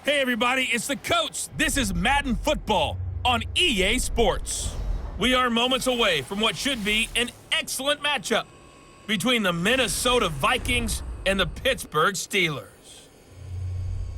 Hey everybody, it's the coach. This is Madden Football on EA Sports. We are moments away from what should be an excellent matchup between the Minnesota Vikings and the Pittsburgh Steelers.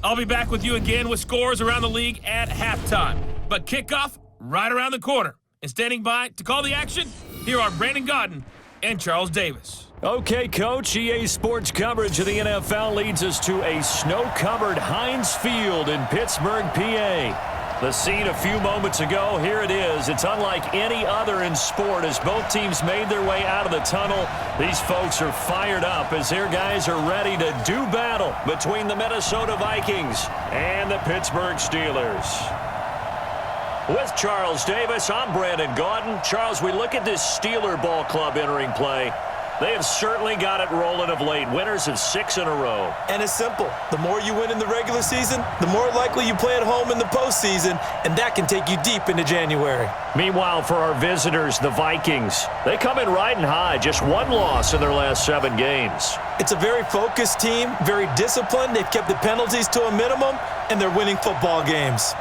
I'll be back with you again with scores around the league at halftime, but kickoff right around the corner. And standing by to call the action, here are Brandon Godden and Charles Davis. Okay, Coach, EA Sports coverage of the NFL leads us to a snow-covered Heinz Field in Pittsburgh, PA. The scene a few moments ago, here it is. It's unlike any other in sport as both teams made their way out of the tunnel. These folks are fired up as their guys are ready to do battle between the Minnesota Vikings and the Pittsburgh Steelers. With Charles Davis, I'm Brandon Godden. Charles, we look at this Steeler ball club entering play. They have certainly got it rolling of late. Winners of 6 in a row. And it's simple. The more you win in the regular season, the more likely you play at home in the postseason, and that can take you deep into January. Meanwhile, for our visitors, the Vikings, they come in riding high. Just one loss in their last 7 games. It's a very focused team, very disciplined. They've kept the penalties to a minimum, and they're winning football games.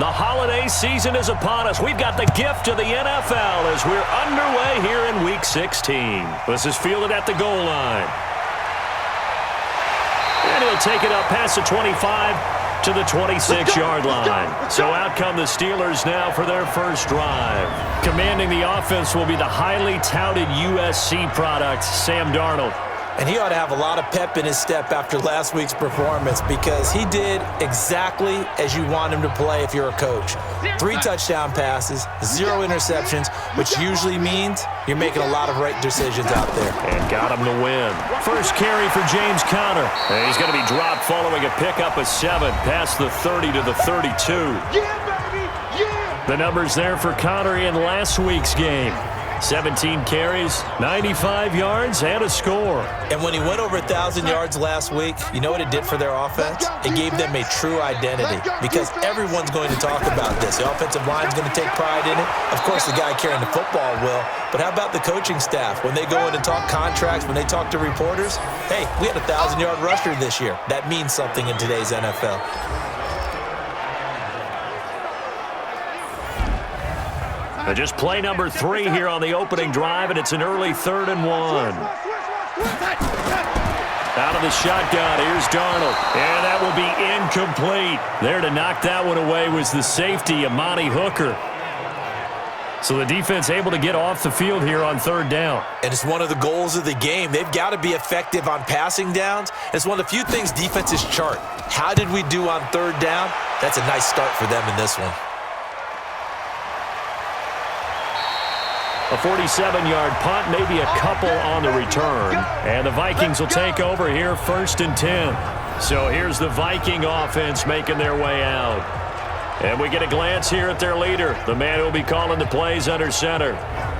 The holiday season is upon us. We've got the gift of the NFL as we're underway here in Week 16. This is fielded at the goal line. And he'll take it up past the 25 to the 26-yard line. So out come the Steelers now for their first drive. Commanding the offense will be the highly touted USC product, Sam Darnold. And he ought to have a lot of pep in his step after last week's performance because he did exactly as you want him to play if you're a coach. 3 touchdown passes, 0 interceptions, which usually means you're making a lot of right decisions out there. And got him to win. First carry for James Conner. And he's going to be dropped following a pickup of 7 past the 30 to the 32. Yeah, baby! Yeah! The numbers there for Conner in last week's game. 17 carries, 95 yards, and a score. And when he went over 1,000 yards last week, you know what it did for their offense? It gave them a true identity because everyone's going to talk about this. The offensive line's going to take pride in it. Of course, the guy carrying the football will. But how about the coaching staff? When they go in and talk contracts, when they talk to reporters, hey, we had a 1,000-yard rusher this year. That means something in today's NFL. Just play number 3 here on the opening drive, and it's an early 3rd and 1. Out of the shotgun, here's Darnold, and that will be incomplete. There to knock that one away was the safety, Amani Hooker. So the defense able to get off the field here on 3rd down. And it's one of the goals of the game. They've got to be effective on passing downs. It's one of the few things defenses chart. How did we do on 3rd down? That's a nice start for them in this one. A 47-yard punt, maybe a couple on the return. And the Vikings will take over here 1st and 10. So here's the Viking offense making their way out. And we get a glance here at their leader, the man who will be calling the plays under center.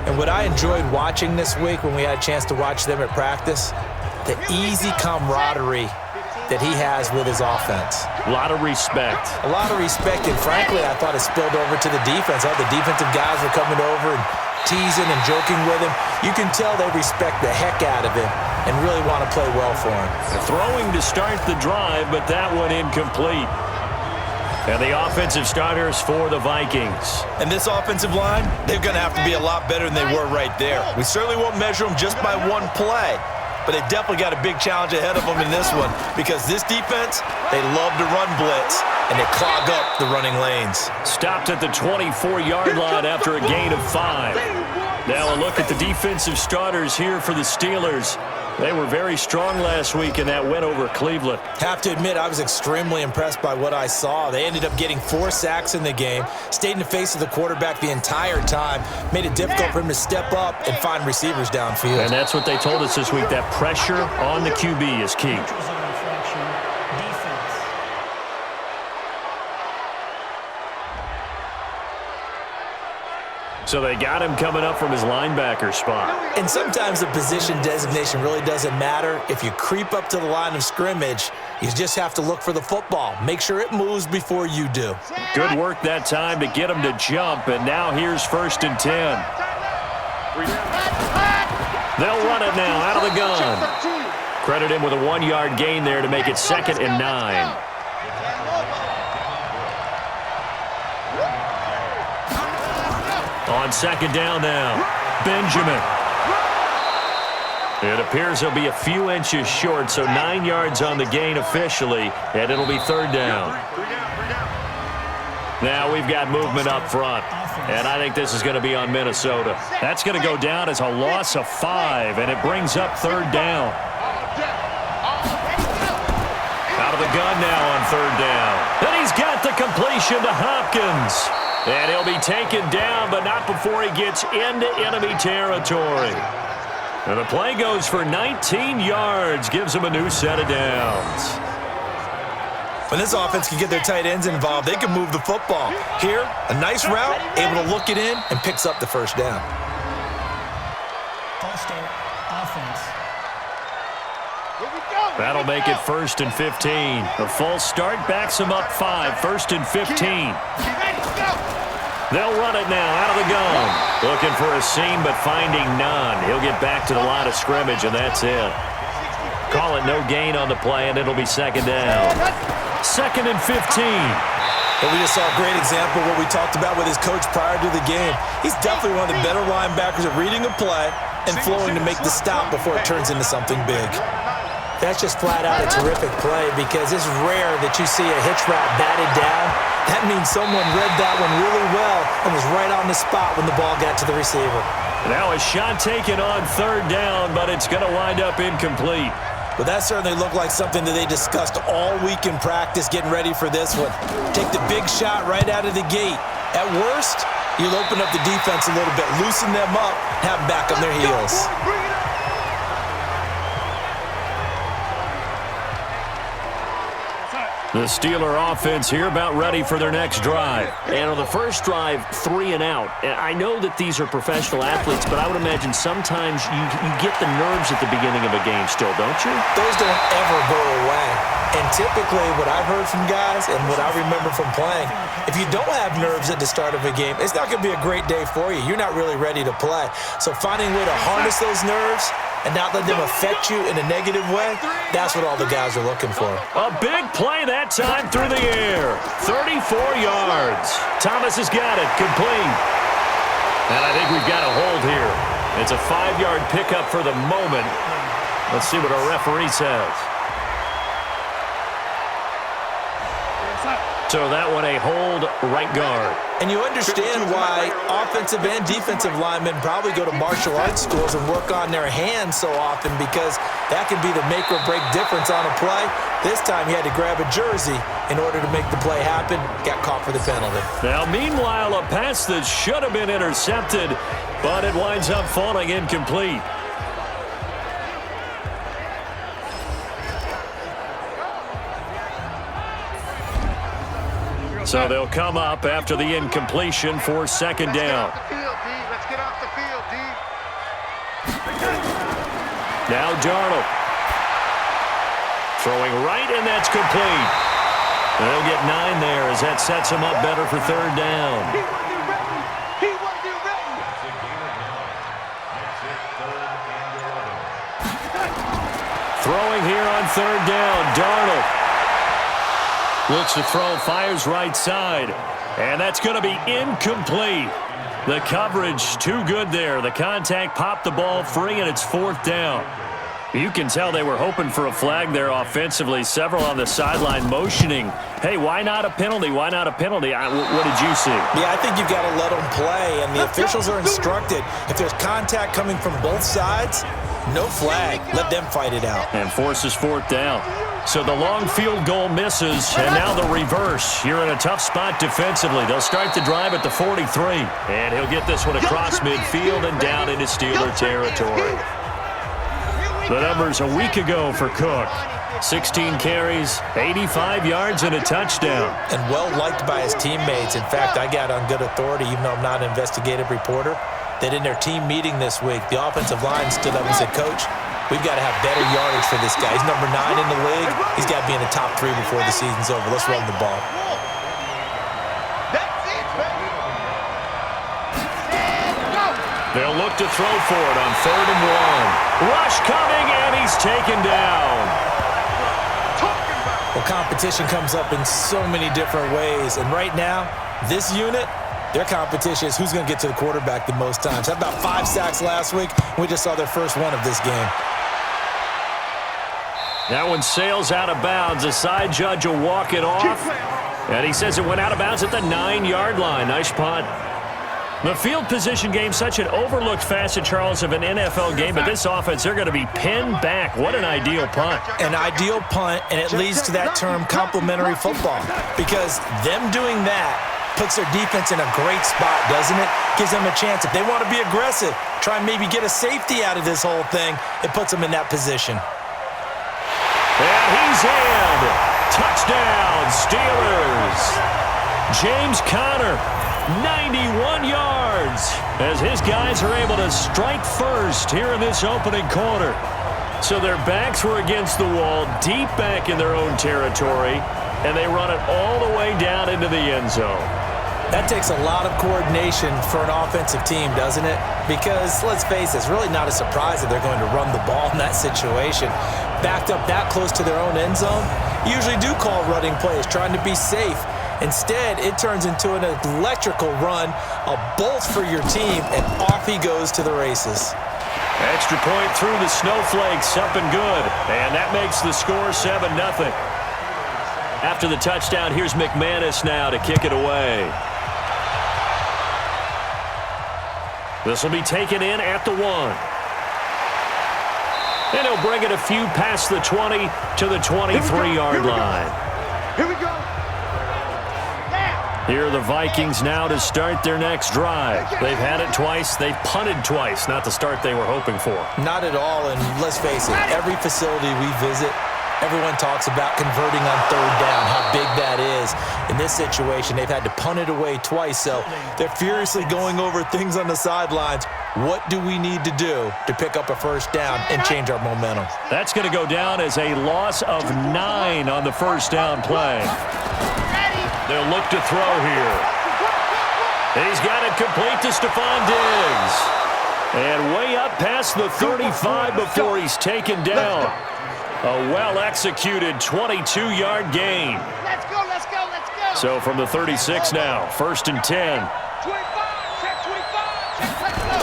And what I enjoyed watching this week when we had a chance to watch them at practice, the easy camaraderie that he has with his offense. A lot of respect. A lot of respect, and frankly, I thought it spilled over to the defense. All the defensive guys were coming over and teasing and joking with him. You can tell they respect the heck out of him and really want to play well for him. Throwing to start the drive, but that one incomplete. And the offensive starters for the Vikings. And this offensive line, they're going to have to be a lot better than they were right there. We certainly won't measure them just by one play, but they definitely got a big challenge ahead of them in this one because this defense, they love to run blitz, and they clog up the running lanes. Stopped at the 24-yard line after a gain of 5. Now a look at the defensive starters here for the Steelers. They were very strong last week in that win over Cleveland. Have to admit, I was extremely impressed by what I saw. They ended up getting 4 sacks in the game, stayed in the face of the quarterback the entire time, made it difficult for him to step up and find receivers downfield. And that's what they told us this week, that pressure on the QB is key. So they got him coming up from his linebacker spot. And sometimes the position designation really doesn't matter. If you creep up to the line of scrimmage, you just have to look for the football. Make sure it moves before you do. Good work that time to get him to jump, and now here's 1st and 10. They'll run it now out of the gun. Credit him with a 1-yard gain there to make it 2nd and 9. On 2nd down now, Benjamin. It appears he'll be a few inches short, so 9 yards on the gain officially, and it'll be 3rd down. Now we've got movement up front, and I think this is going to be on Minnesota. That's going to go down as a loss of 5, and it brings up 3rd down. Out of the gun now on 3rd down. And he's got the completion to Hopkins. And he'll be taken down, but not before he gets into enemy territory. And the play goes for 19 yards, gives him a new set of downs. When this offense can get their tight ends involved, they can move the football. Here, a nice route, able to look it in, and picks up the 1st down. False start, offense. That'll make it 1st and 15. The false start backs him up 5, 1st and 15. They'll run it now out of the gun. Looking for a seam, but finding none. He'll get back to the line of scrimmage, and that's it. Call it no gain on the play, and it'll be 2nd down. 2nd and 15. But we just saw a great example of what we talked about with his coach prior to the game. He's definitely one of the better linebackers at reading a play and flowing to make the stop before it turns into something big. That's just flat out a terrific play because it's rare that you see a hitch route batted down. That means someone read that one really well and was right on the spot when the ball got to the receiver. Now a shot taken on 3rd down, but it's going to wind up incomplete. But that certainly looked like something that they discussed all week in practice getting ready for this one. Take the big shot right out of the gate. At worst, you'll open up the defense a little bit, loosen them up, have them back on their heels. The Steeler offense here about ready for their next drive. And on the first drive, 3 and out. And I know that these are professional athletes, but I would imagine sometimes you get the nerves at the beginning of a game still, don't you? Those don't ever go away. And typically what I've heard from guys and what I remember from playing, if you don't have nerves at the start of a game, it's not going to be a great day for you. You're not really ready to play. So finding a way to harness those nerves and not let them affect you in a negative way, that's what all the guys are looking for. A big play that time through the air. 34 yards. Thomas has got it. Complete. And I think we've got a hold here. It's a 5-yard pickup for the moment. Let's see what our referee says. So that one a hold right guard. And you understand why offensive and defensive linemen probably go to martial arts schools and work on their hands so often because that can be the make or break difference on a play. This time he had to grab a jersey in order to make the play happen. Got caught for the penalty. Now, meanwhile, a pass that should have been intercepted, but it winds up falling incomplete. So they'll come up after the incompletion for 2nd down. Let's get off the field, D. Now Darnold. Throwing right, and that's complete. They'll get 9 there as that sets him up better for 3rd down. He wasn't ready. Throwing here on 3rd down, Darnold. Looks to throw, fires right side, and that's going to be incomplete. The coverage too good there. The contact popped the ball free, and it's 4th down. You can tell they were hoping for a flag there offensively. Several on the sideline motioning, hey, why not a penalty? Why not a penalty? What did you see? Yeah, I think you've got to let them play, and the officials are instructed. If there's contact coming from both sides, no flag. Let them fight it out. And forces 4th down. So the long field goal misses, and now the reverse. You're in a tough spot defensively. They'll start the drive at the 43. And he'll get this one across midfield and down into Steeler territory. The numbers a week ago for Cook. 16 carries, 85 yards, and a touchdown. And well-liked by his teammates. In fact, I got on good authority, even though I'm not an investigative reporter, that in their team meeting this week, the offensive line stood up and said, Coach, we've got to have better yardage for this guy. He's number 9 in the league. He's got to be in the top 3 before the season's over. Let's run the ball. They'll look to throw for it on 3rd and 1. Rush coming, and he's taken down. Well, competition comes up in so many different ways. And right now, this unit, their competition is who's going to get to the quarterback the most times. Had about 5 sacks last week. We just saw their first one of this game. That one sails out of bounds. The side judge will walk it off. And he says it went out of bounds at the 9-yard line. Nice punt. The field position game, such an overlooked facet, Charles, of an NFL game, but this offense, they're going to be pinned back. What an ideal punt. An ideal punt, and it leads to that term complementary football, because them doing that puts their defense in a great spot, doesn't it? Gives them a chance. If they want to be aggressive, try and maybe get a safety out of this whole thing, it puts them in that position. And he's in. Touchdown, Steelers. James Conner, 91 yards, as his guys are able to strike first here in this opening quarter. So their backs were against the wall, deep back in their own territory, and they run it all the way down into the end zone. That takes a lot of coordination for an offensive team, doesn't it? Because, let's face it, it's really not a surprise that they're going to run the ball in that situation. Backed up that close to their own end zone, usually do call running plays, trying to be safe. Instead, it turns into an electrical run, a bolt for your team, and off he goes to the races. Extra point through the snowflakes, up and good. And that makes the score 7-0. After the touchdown, here's McManus now to kick it away. This will be taken in at the 1. And he'll bring it a few past the 20 to the 23-yard line. Here we go. Here are the Vikings now to start their next drive. They've had it twice. They've punted twice. Not the start they were hoping for. Not at all, and let's face it, every facility we visit, everyone talks about converting on 3rd down, how big that is. In this situation, they've had to punt it away twice, so they're furiously going over things on the sidelines. What do we need to do to pick up a 1st down and change our momentum? That's going to go down as a loss of 9 on the 1st down play. They'll look to throw here. He's got it complete to Stephon Diggs. And way up past the 35 before he's taken down. A well-executed 22-yard gain. Let's go, let's go, let's go. So from the 36 now, 1st and 10. 25, check 25, check, let's go.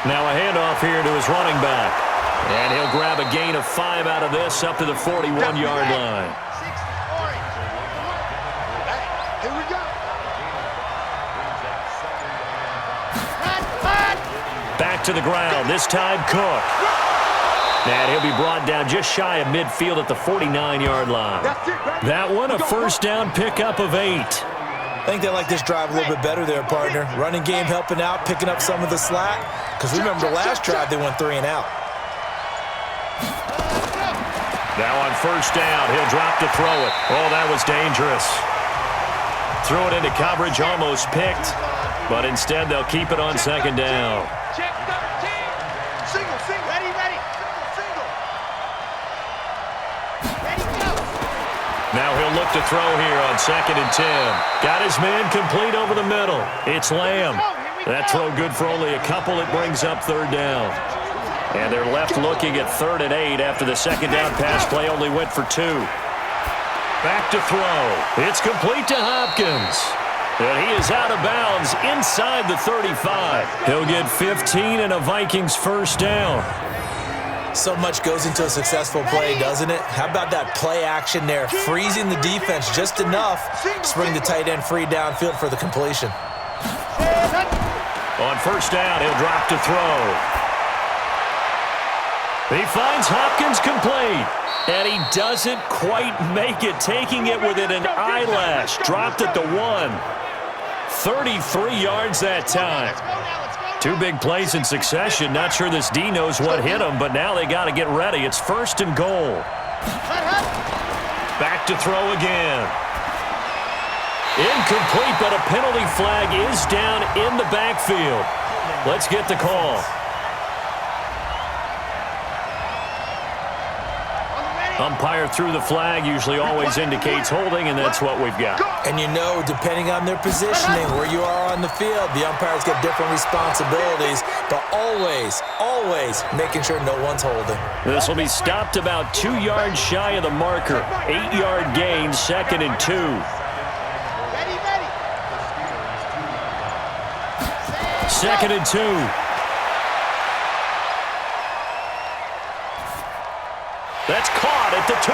Now a handoff here to his running back. And he'll grab a gain of 5 out of this up to the 41-yard line. 60, orange. Here we go. Back to the ground, this time Cook. And he'll be brought down just shy of midfield at the 49-yard line. That one, a 1st down pickup of 8. I think they like this drive a little bit better there, partner. Running game helping out, picking up some of the slack. Because remember, last drive they went 3 and out. Now on 1st down, he'll drop to throw it. Oh, that was dangerous. Threw it into coverage, almost picked. But instead, they'll keep it on 2nd down. Check 13. Single, single. Ready, ready. Single, single. Ready, go. Now he'll look to throw here on 2nd and 10. Got his man complete over the middle. It's Lamb. That throw good for only a couple. It brings up 3rd down. And they're left looking at 3rd and 8 after the 2nd down pass play only went for 2. Back to throw. It's complete to Hopkins. And he is out of bounds inside the 35. He'll get 15 and a Vikings 1st down. So much goes into a successful play, doesn't it? How about that play action there? Freezing the defense just enough to bring the tight end free downfield for the completion. On 1st down, he'll drop to throw. He finds Hopkins complete. And he doesn't quite make it, taking it within an eyelash. Dropped at the 1. 33 yards that time. 2 big plays in succession. Not sure this D knows what hit him, but now they got to get ready. It's 1st and goal. Back to throw again. Incomplete, but a penalty flag is down in the backfield. Let's get the call. Umpire threw the flag, usually always indicates holding, and that's what we've got. And you know, depending on their positioning, where you are on the field, the umpires get different responsibilities, but always, always making sure no one's holding. This will be stopped about 2 yards shy of the marker. 8-yard gain, 2nd and 2. Ready, ready. 2nd and 2. That's caught at the 2.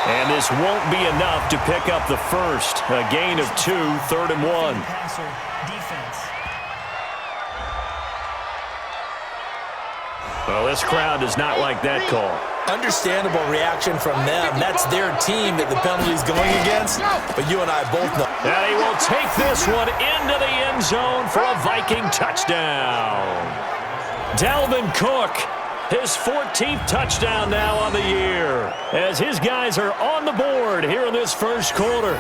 And this won't be enough to pick up the first. A gain of 2, 3rd and 1. Passer, defense. Well, this crowd does not like that call. Understandable reaction from them. That's their team that the penalty's going against, but you and I both know. And he will take this one into the end zone for a Viking touchdown. Dalvin Cook, his 14th touchdown now on the year, as his guys are on the board here in this first quarter.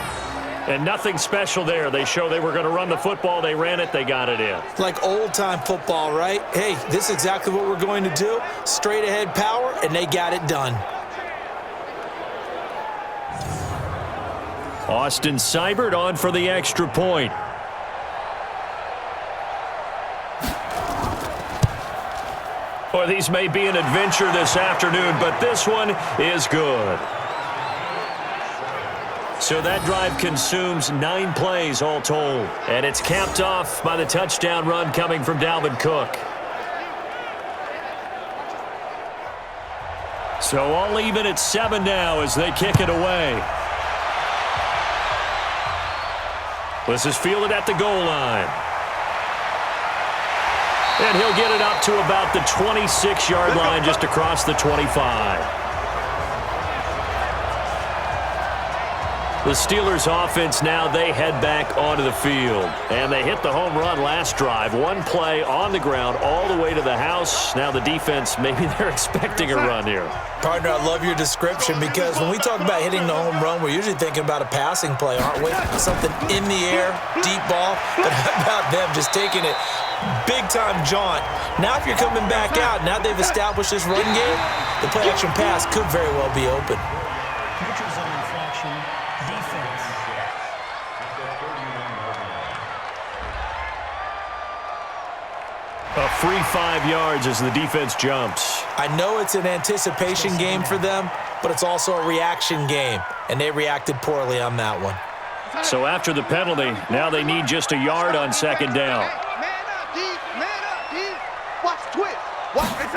And nothing special there. They show they were going to run the football. They ran it. They got it in. Like old-time football, right? Hey, this is exactly what we're going to do. Straight-ahead power, and they got it done. Austin Seibert on for the extra point. Boy, these may be an adventure this afternoon, but this one is good. So that drive consumes 9 plays all told. And it's capped off by the touchdown run coming from Dalvin Cook. So all even at 7 now as they kick it away. This is fielded at the goal line. And he'll get it up to about the 26-yard line, just across the 25. The Steelers offense now, they head back onto the field. And they hit the home run last drive. 1 play on the ground all the way to the house. Now the defense, maybe they're expecting a run here. Partner, I love your description because when we talk about hitting the home run, we're usually thinking about a passing play, aren't we? Something in the air, deep ball. But how about them just taking it big-time jaunt? Now if you're coming back out, now they've established this run game, the play-action pass could very well be open. Neutral zone infraction, defense. A free 5 yards as the defense jumps. I know it's an anticipation game for them, but it's also a reaction game, and they reacted poorly on that one. So after the penalty, now they need just a yard on 2nd down. Man up, D. Man up, D. Watch twist. Watch it.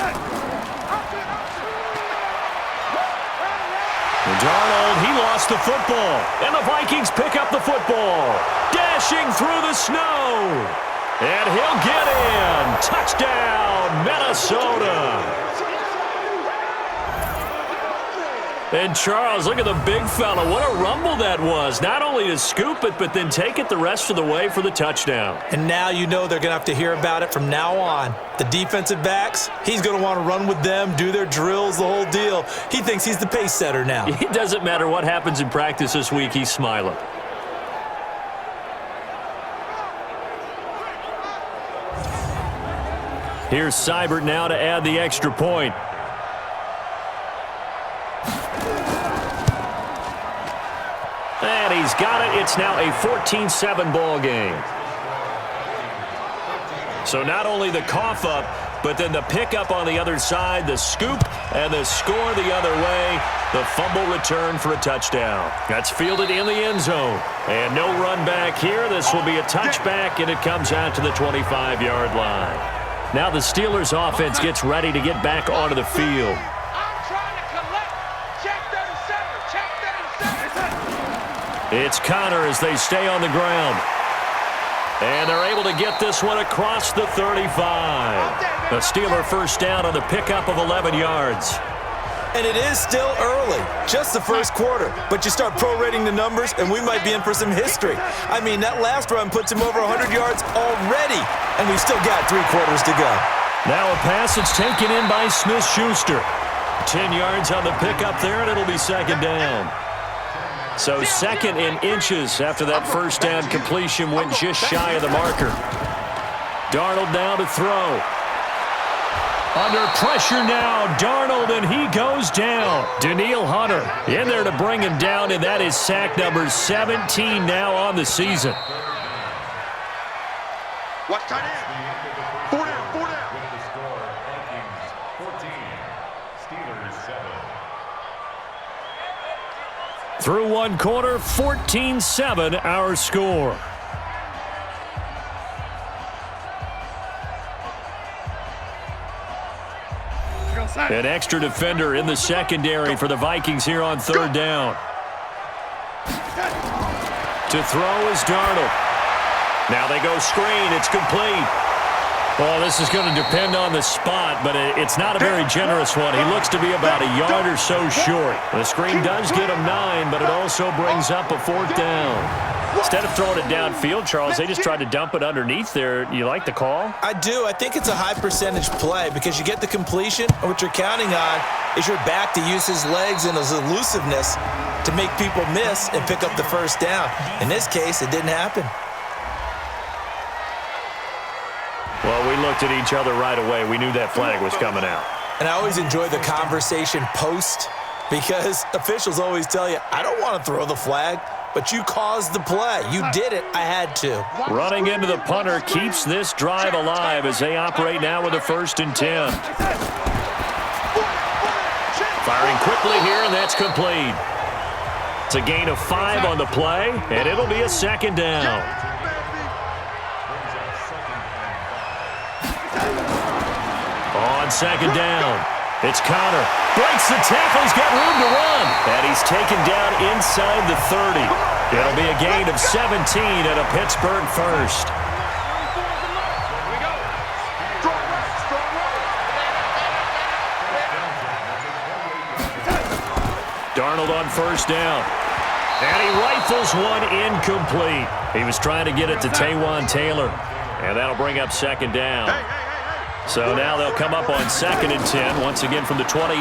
And Darnold, he lost the football. And the Vikings pick up the football. Dashing through the snow. And he'll get in. Touchdown, Minnesota. And Charles, look at the big fella. What a rumble that was. Not only to scoop it, but then take it the rest of the way for the touchdown. And now you know they're going to have to hear about it from now on. The defensive backs, he's going to want to run with them, do their drills, the whole deal. He thinks he's the pace setter now. It doesn't matter what happens in practice this week, he's smiling. Here's Seibert now to add the extra point. And he's got it. It's now a 14-7 ball game. So not only the cough up, but then the pickup on the other side, the scoop, and the score the other way. The fumble return for a touchdown. That's fielded in the end zone. And no run back here. This will be a touchback, and it comes out to the 25-yard line. Now the Steelers offense gets ready to get back onto the field. I'm trying to collect. Check 37. Check 37. It's Connor as they stay on the ground. And they're able to get this one across the 35. The Steeler first down on the pickup of 11 yards. And it is still early, just the first quarter. But you start prorating the numbers, and we might be in for some history. I mean, that last run puts him over 100 yards already, and we've still got 3 quarters to go. Now a pass that's taken in by Smith-Schuster. 10 yards on the pickup there, and it'll be second down. So second in inches after that first down completion went just shy of the marker. Darnold now to throw. Under pressure now, Darnold, and he goes down. Danielle Hunter in there to bring him down, and that is sack number 17 now on the season. What tight end? 4 down, 4 down. With the score, Vikings 14, Steelers 7. Through one quarter, 14-7 our score. An extra defender in the secondary for the Vikings here on third down. To throw is Darnold. Now they go screen. It's complete. Well, this is going to depend on the spot, but it's not a very generous one. He looks to be about a yard or so short. The screen does get him 9, but it also brings up a fourth down. Instead of throwing it downfield, Charles, they just tried to dump it underneath there. You like the call? I do. I think it's a high percentage play because you get the completion, and what you're counting on is your back to use his legs and his elusiveness to make people miss and pick up the first down. In this case, it didn't happen. Well, we looked at each other right away. We knew that flag was coming out. And I always enjoy the conversation post because officials always tell you, I don't want to throw the flag, but you caused the play. You did it. I had to. Running into the punter keeps this drive alive as they operate now with a 1st and 10. Firing quickly here, and that's complete. It's a gain of 5 on the play, and it'll be a second down. On second down, it's Connor. Breaks the tackle. He's got room to run. And he's taken down inside the 30. It'll be a gain of 17 at a Pittsburgh first. Darnold on first down. And he rifles one incomplete. He was trying to get it to Taywan Taylor. And that'll bring up second down. So now they'll come up on 2nd and 10, once again from the 28.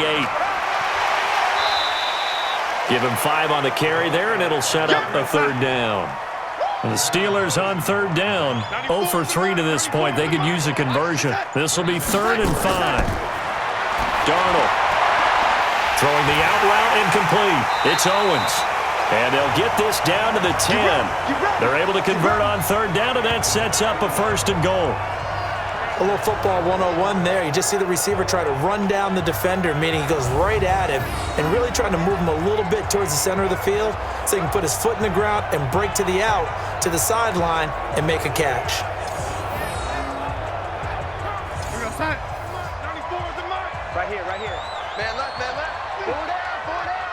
Give him 5 on the carry there, and it'll set up a third down. And the Steelers on third down, 0 for 3 to this point. They could use a conversion. This will be 3rd and 5. Darnold throwing the out route incomplete. It's Owens. And they'll get this down to the 10. They're able to convert on third down, and that sets up a 1st and goal. A little football 101 there. You just see the receiver try to run down the defender, meaning he goes right at him and really trying to move him a little bit towards the center of the field so he can put his foot in the ground and break to the out, to the sideline, and make a catch. Right here, right here. Man left, man left. 4 down, 4 down.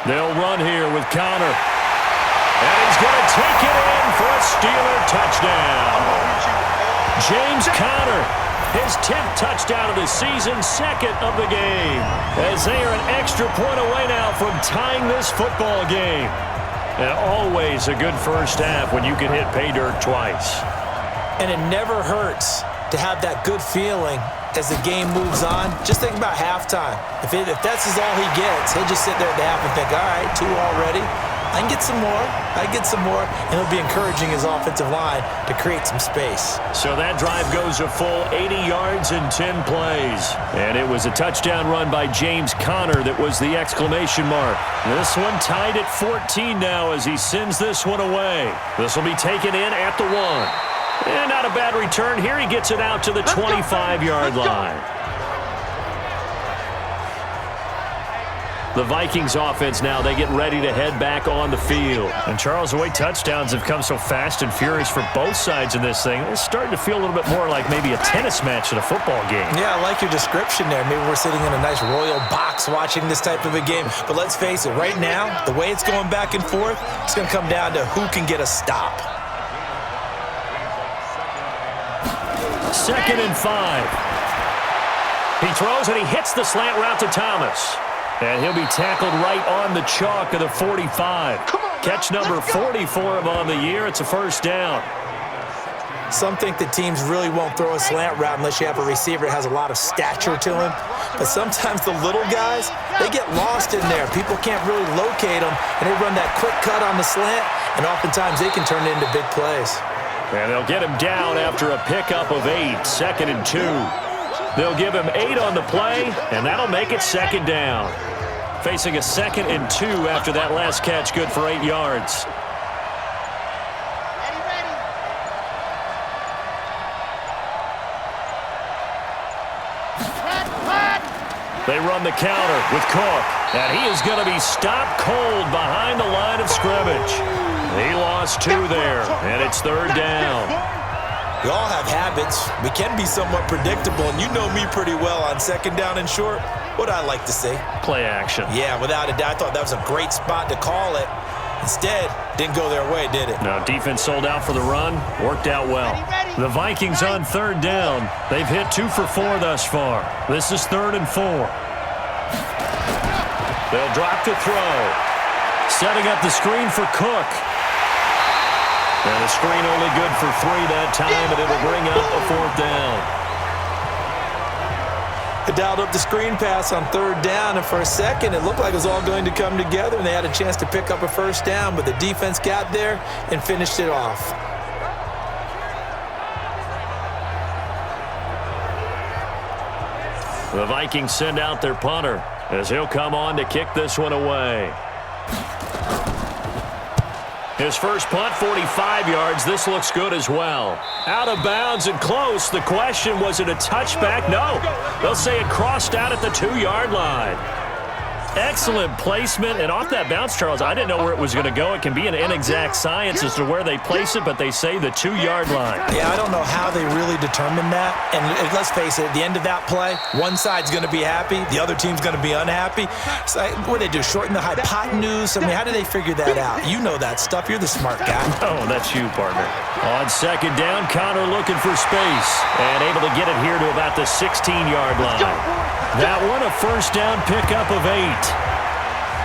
They'll run here with Connor. And he's going to take it in for a Steeler touchdown. James Conner, his 10th touchdown of the season, 2nd of the game. As they are an extra point away now from tying this football game. And always a good first half when you can hit pay dirt twice. And it never hurts to have that good feeling as the game moves on. Just think about halftime. If that's all he gets, he'll just sit there at the half and think, all right, 2 already. I can get some more. I can get some more. And he'll be encouraging his offensive line to create some space. So that drive goes a full 80 yards in 10 plays. And it was a touchdown run by James Conner that was the exclamation mark. This one tied at 14 now as he sends this one away. This will be taken in at the 1. And not a bad return here. He gets it out to the 25-yard line. The Vikings offense now, they get ready to head back on the field. And Charles, the way touchdowns have come so fast and furious for both sides in this thing, it's starting to feel a little bit more like maybe a tennis match than a football game. Yeah, I like your description there. Maybe we're sitting in a nice royal box watching this type of a game. But let's face it, right now, the way it's going back and forth, it's going to come down to who can get a stop. 2nd and 5. He throws and he hits the slant route to Thomas. And he'll be tackled right on the chalk of the 45. Catch number 40 for him on the year. It's a first down. Some think that teams really won't throw a slant route unless you have a receiver that has a lot of stature to him. But sometimes the little guys, they get lost in there. People can't really locate them, and they run that quick cut on the slant, and oftentimes they can turn it into big plays. And they'll get him down after a pickup of 8, 2nd and 2. They'll give him 8 on the play, and that'll make it 2nd down. Facing a 2nd and 2 after that last catch, good for 8 yards. They run the counter with Cook, and he is going to be stopped cold behind the line of scrimmage. He lost 2 there, and it's 3rd down. We all have habits. We can be somewhat predictable, and you know me pretty well on 2nd down and short. What I like to say? Play action. Yeah, without a doubt. I thought that was a great spot to call it. Instead, didn't go their way, did it? Now, defense sold out for the run. Worked out well. The Vikings on 3rd down. They've hit 2 for 4 thus far. This is 3rd and 4. They'll drop to throw. Setting up the screen for Cook. And the screen only good for 3 that time, and it'll bring up a 4th down. They dialed up the screen pass on 3rd down, and for a second, it looked like it was all going to come together, and they had a chance to pick up a 1st down, but the defense got there and finished it off. The Vikings send out their punter as he'll come on to kick this one away. His first punt, 45 yards. This looks good as well. Out of bounds and close. The question, was it a touchback? No. They'll say it crossed out at the 2-yard line. Excellent placement. And off that bounce, Charles, I didn't know where it was going to go. It can be an inexact science as to where they place it, but they say the 2-yard line. Yeah, I don't know how they really determined that. And let's face it, at the end of that play, one side's going to be happy, the other team's going to be unhappy. So, what do they do, shorten the hypotenuse? I mean, how do they figure that out? You know that stuff. You're the smart guy. Oh, that's you, partner. On 2nd down, Connor looking for space and able to get it here to about the 16-yard line. That one, a 1st down pickup of 8.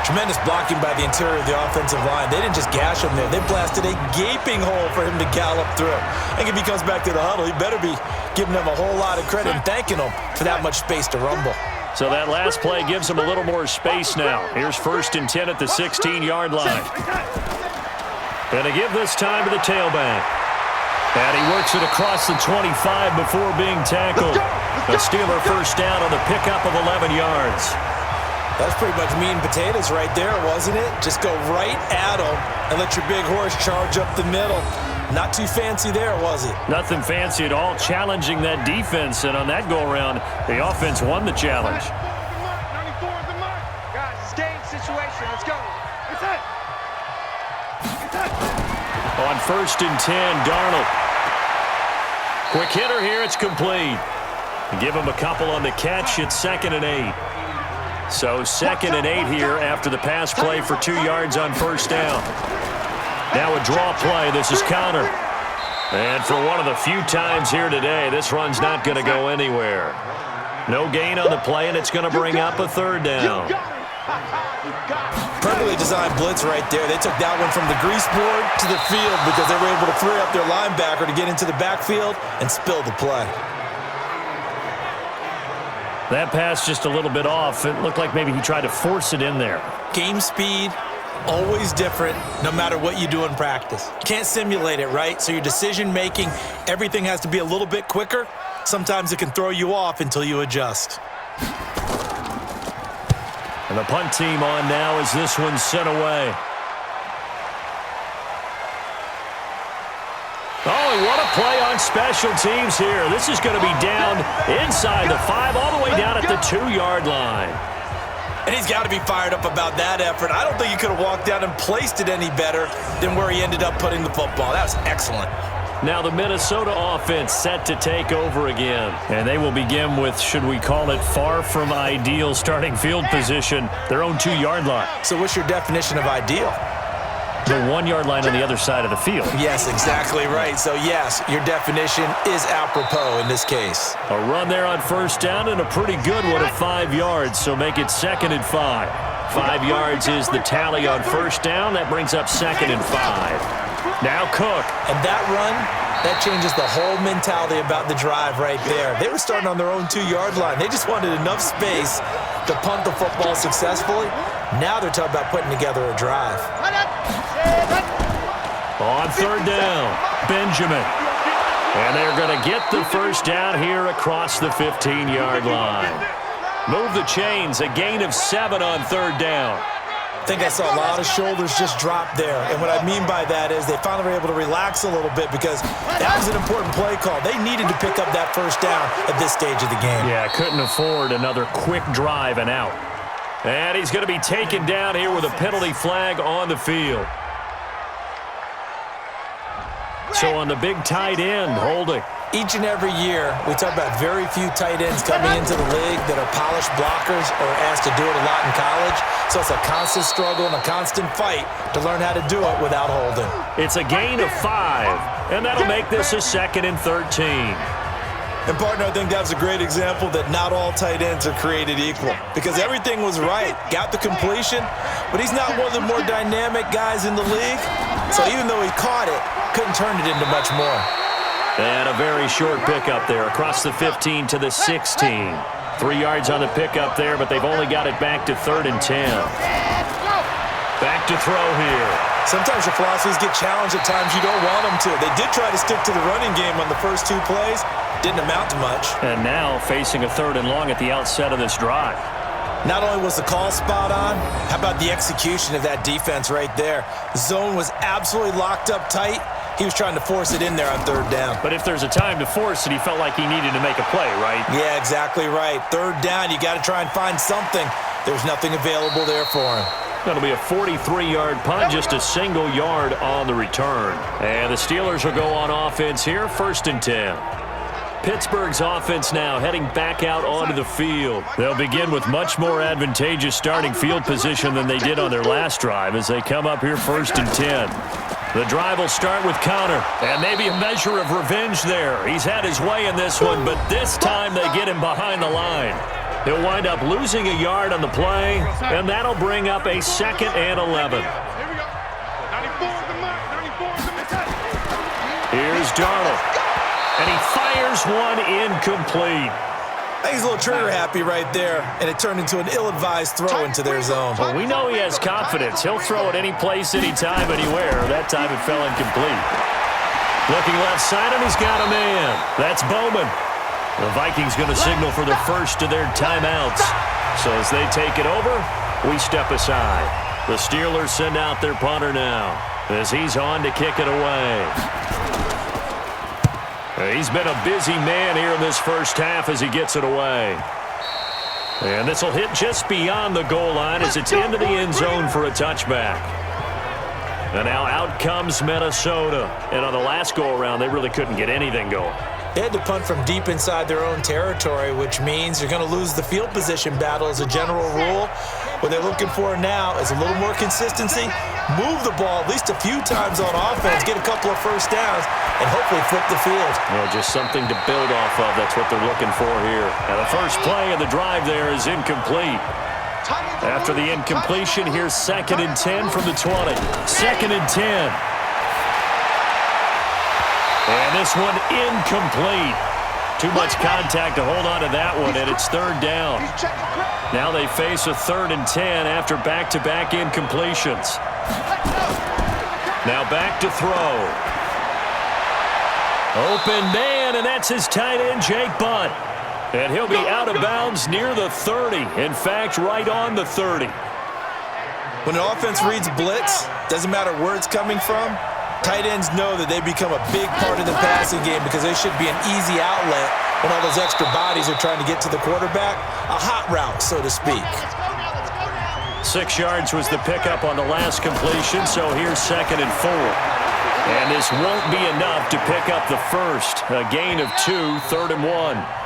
Tremendous blocking by the interior of the offensive line. They didn't just gash him there. They blasted a gaping hole for him to gallop through. I think if he comes back to the huddle, he better be giving them a whole lot of credit and thanking them for that much space to rumble. So that last play gives him a little more space now. Here's 1st and 10 at the 16-yard line. And to give this time to the tailback. And he works it across the 25 before being tackled. A Steeler 1st down on the pickup of 11 yards. That's pretty much meat and potatoes right there, wasn't it? Just go right at them and let your big horse charge up the middle. Not too fancy there, was it? Nothing fancy at all, challenging that defense. And on that go-around, the offense won the challenge. Guys, it's game situation. Let's go. It's it. On 1st and 10, Darnold. Quick hitter here, it's complete. Give him a couple on the catch, it's 2nd and 8. So 2nd and 8 here after the pass play for 2 yards on 1st down. Now a draw play, this is Connor. And for one of the few times here today, this run's not going to go anywhere. No gain on the play, and it's going to bring up a 3rd down. Perfectly designed blitz right there. They took that one from the grease board to the field because they were able to free up their linebacker to get into the backfield and spill the play. That pass just a little bit off. It looked like maybe he tried to force it in there. Game speed, always different no matter what you do in practice. You can't simulate it, right? So your decision-making, everything has to be a little bit quicker. Sometimes it can throw you off until you adjust. And the punt team on now as this one's sent away. Oh, what a play on special teams here. This is going to be down inside the 5, all the way down at the 2-yard line. And he's got to be fired up about that effort. I don't think he could have walked down and placed it any better than where he ended up putting the football. That was excellent. Now the Minnesota offense set to take over again. And they will begin with, should we call it, far from ideal starting field position, their own 2-yard line. So what's your definition of ideal? The 1-yard line on the other side of the field. Yes, exactly right. So, yes, your definition is apropos in this case. A run there on 1st down and a pretty good one at 5 yards, so make it 2nd and 5. 5 yards is the tally on 1st down. That brings up 2nd and 5. Now Cook. And that run, that changes the whole mentality about the drive right there. They were starting on their own 2-yard line. They just wanted enough space to punt the football successfully. Now they're talking about putting together a drive. On third down, Benjamin. And they're going to get the first down here across the 15-yard line. Move the chains, a gain of 7 on third down. I think I saw a lot of shoulders just drop there. And what I mean by that is they finally were able to relax a little bit because that was an important play call. They needed to pick up that first down at this stage of the game. Yeah, couldn't afford another quick drive and out. And he's going to be taken down here with a penalty flag on the field. So on the big tight end, holding. Each and every year, we talk about very few tight ends coming into the league that are polished blockers or asked to do it a lot in college. So it's a constant struggle and a constant fight to learn how to do it without holding. It's a gain of 5, and that'll make this a 2nd and 13. And, partner, I think that's a great example that not all tight ends are created equal because everything was right. Got the completion, but he's not one of the more dynamic guys in the league. So even though he caught it, couldn't turn it into much more. And a very short pickup there across the 15 to the 16. 3 yards on the pickup there, but they've only got it back to 3rd and 10. Back to throw here. Sometimes your philosophies get challenged at times you don't want them to. They did try to stick to the running game on the first 2 plays. Didn't amount to much. And now facing a 3rd and long at the outset of this drive. Not only was the call spot on, how about the execution of that defense right there? The zone was absolutely locked up tight. He was trying to force it in there on 3rd down. But if there's a time to force it, he felt like he needed to make a play, right? Yeah, exactly right. 3rd down, you got to try and find something. There's nothing available there for him. That'll be a 43-yard punt, just a single yard on the return. And the Steelers will go on offense here, 1st and 10. Pittsburgh's offense now heading back out onto the field. They'll begin with much more advantageous starting field position than they did on their last drive as they come up here 1st and 10. The drive will start with Connor, and maybe a measure of revenge there. He's had his way in this one, but this time they get him behind the line. He'll wind up losing a yard on the play, and that'll bring up a 2nd and 11. Here's Darnold, and he fires one incomplete. I think he's a little trigger happy right there, and it turned into an ill-advised throw into their zone. Well, we know he has confidence. He'll throw it any place, anytime, anywhere. That time it fell incomplete. Looking left side, and he's got a man. That's Bowman. The Vikings going to signal for the first of their timeouts. So as they take it over, we step aside. The Steelers send out their punter now as he's on to kick it away. He's been a busy man here in this first half as he gets it away. And this will hit just beyond the goal line as it's into the end zone for a touchback. And now out comes Minnesota. And on the last go-around, they really couldn't get anything going. They had to punt from deep inside their own territory, which means you're going to lose the field position battle as a general rule. What they're looking for now is a little more consistency, move the ball at least a few times on offense, get a couple of first downs, and hopefully flip the field. Well, just something to build off of. That's what they're looking for here. And the first play of the drive there is incomplete. After the incompletion, here's 2nd and 10 from the 20. 2nd and 10. And this one incomplete. Too much contact to hold on to that one, and it's 3rd down. Now they face a 3rd and 10 after back-to-back incompletions. Now back to throw. Open man, and that's his tight end, Jake Butt. And he'll be out of bounds near the 30. In fact, right on the 30. When an offense reads blitz, doesn't matter where it's coming from, tight ends know that they become a big part of the passing game because they should be an easy outlet when all those extra bodies are trying to get to the quarterback. A hot route, so to speak. 6 yards was the pickup on the last completion, so here's 2nd and 4. And this won't be enough to pick up the first. A gain of 2, 3rd and 1.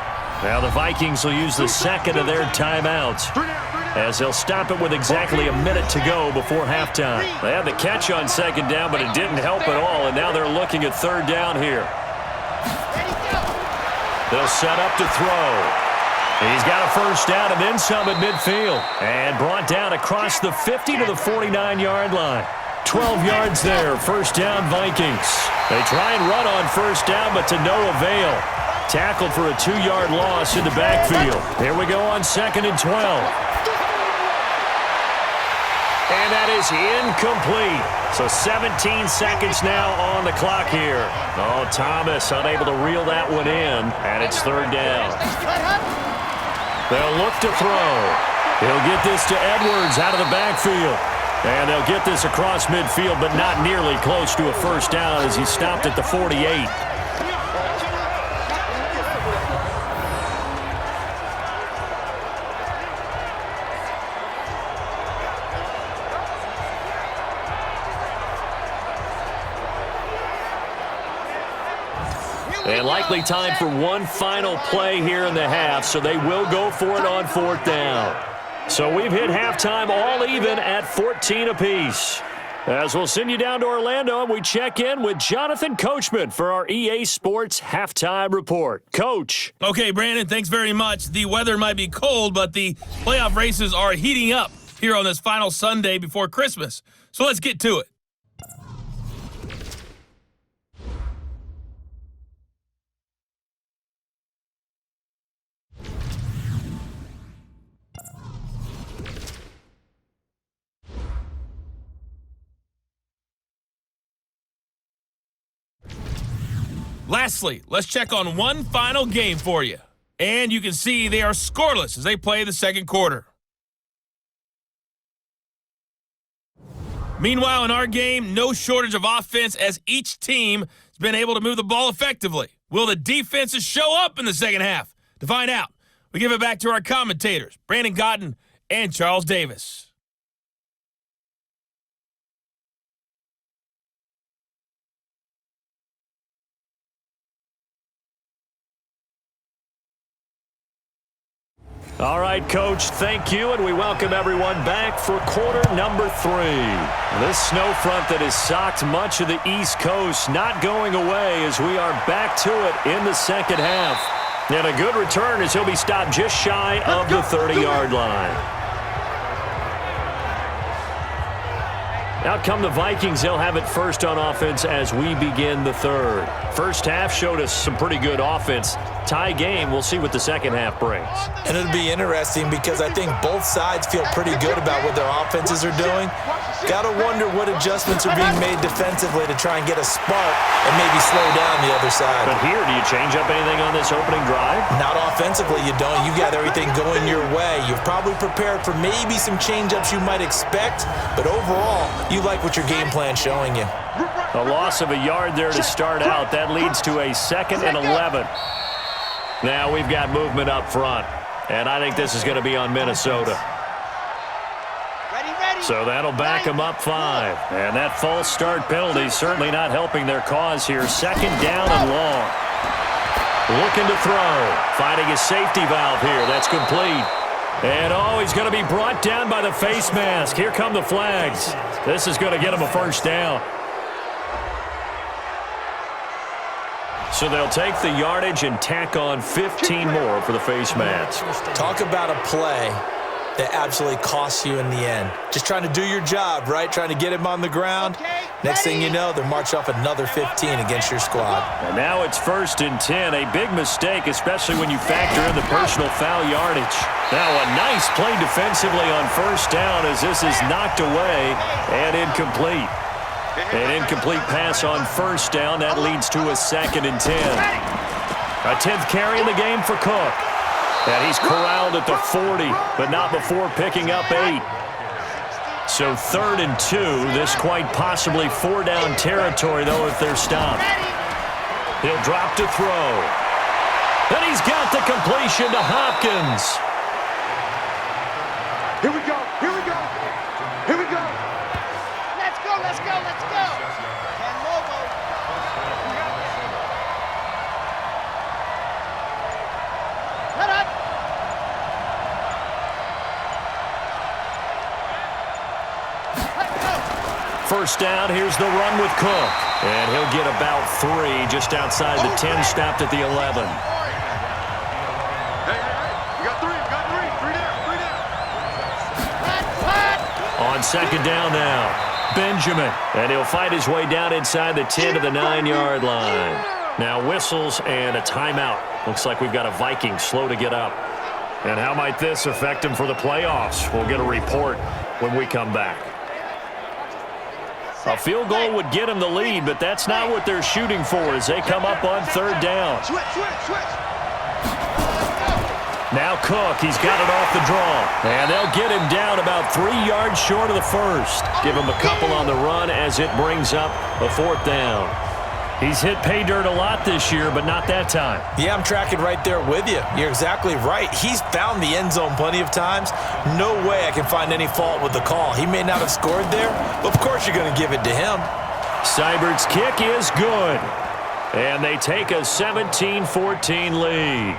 Now the Vikings will use the 2nd of their timeouts as they'll stop it with exactly a minute to go before halftime. They had the catch on 2nd down, but it didn't help at all, and now they're looking at 3rd down here. They'll set up to throw. He's got a first down and then some at midfield. And brought down across the 50 to the 49-yard line. 12 yards there. First down, Vikings. They try and run on first down, but to no avail. Tackled for a 2-yard loss in the backfield. Here we go on 2nd and 12. And that is incomplete. So 17 seconds now on the clock here. Oh, Thomas unable to reel that one in, and it's 3rd down. They'll look to throw. He'll get this to Edwards out of the backfield. And they'll get this across midfield, but not nearly close to a first down as he stopped at the 48. And likely time for one final play here in the half, so they will go for it on 4th down. So we've hit halftime all even at 14 apiece. As we'll send you down to Orlando, and we check in with Jonathan Coachman for our EA Sports Halftime Report. Coach. Okay, Brandon, thanks very much. The weather might be cold, but the playoff races are heating up here on this final Sunday before Christmas. So let's get to it. Lastly, let's check on one final game for you. And you can see they are scoreless as they play the second quarter. Meanwhile, in our game, no shortage of offense as each team has been able to move the ball effectively. Will the defenses show up in the second half? To find out, we give it back to our commentators, Brandon Cotton and Charles Davis. All right, Coach, thank you, and we welcome everyone back for quarter number 3. This snow front that has socked much of the East Coast not going away as we are back to it in the second half. And a good return as he'll be stopped just shy of the 30-yard line. Out come the Vikings. They'll have it first on offense as we begin the third. First half showed us some pretty good offense. Tie game. We'll see what the second half brings. And it'll be interesting because I think both sides feel pretty good about what their offenses are doing. Got to wonder what adjustments are being made defensively to try and get a spark and maybe slow down the other side. But here, do you change up anything on this opening drive? Not offensively, you don't. You got everything going your way. You've probably prepared for maybe some change-ups you might expect, but overall, you like what your game plan's showing you. A loss of a yard there to start out. That leads to a 2nd and 11. Now we've got movement up front, and I think this is going to be on Minnesota. So that'll back them up 5. And that false start penalty certainly not helping their cause here. 2nd down and long. Looking to throw. Finding a safety valve here. That's complete. And, oh, he's going to be brought down by the face mask. Here come the flags. This is going to get him a first down. So they'll take the yardage and tack on 15 more for the face mask. Talk about a play that absolutely costs you in the end. Just trying to do your job, right? Trying to get him on the ground. Next thing you know, they'll march off another 15 against your squad. And now it's 1st and 10. A big mistake, especially when you factor in the personal foul yardage. Now a nice play defensively on first down as this is knocked away and incomplete. An incomplete pass on first down. That leads to a 2nd and 10. A 10th carry in the game for Cook. And he's corralled at the 40, but not before picking up 8. So 3rd and 2. This quite possibly 4-down territory, though, if they're stopped. He'll drop to throw. And he's got the completion to Hopkins. Here we go. Here we go. Here we go. Let's go. Let's go. Let's go. And Lobo. Let up. First down, here's the run with Cook. And he'll get about 3 just outside the 10, stopped at the 11. Hey, we got 3. We got 3. 3 down. 3 down. On 2nd down now. Benjamin. And he'll fight his way down inside the 10 to the 9-yard line. Now whistles and a timeout. Looks like we've got a Viking slow to get up. And how might this affect him for the playoffs? We'll get a report when we come back. A field goal would get him the lead, but that's not what they're shooting for as they come up on 3rd down. Now Cook, he's got it off the draw. And they'll get him down about 3 yards short of the first. Give him a couple on the run as it brings up a 4th down. He's hit pay dirt a lot this year, but not that time. Yeah, I'm tracking right there with you. You're exactly right. He's found the end zone plenty of times. No way I can find any fault with the call. He may not have scored there, but of course you're going to give it to him. Seibert's kick is good. And they take a 17-14 lead.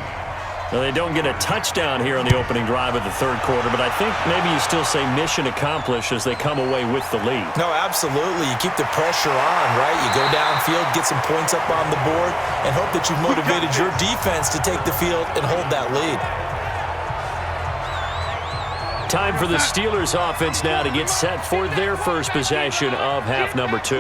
Now, they don't get a touchdown here on the opening drive of the 3rd quarter, but I think maybe you still say mission accomplished as they come away with the lead. No, absolutely. You keep the pressure on, right? You go downfield, get some points up on the board, and hope that you've motivated your defense to take the field and hold that lead. Time for the Steelers offense now to get set for their first possession of half number 2.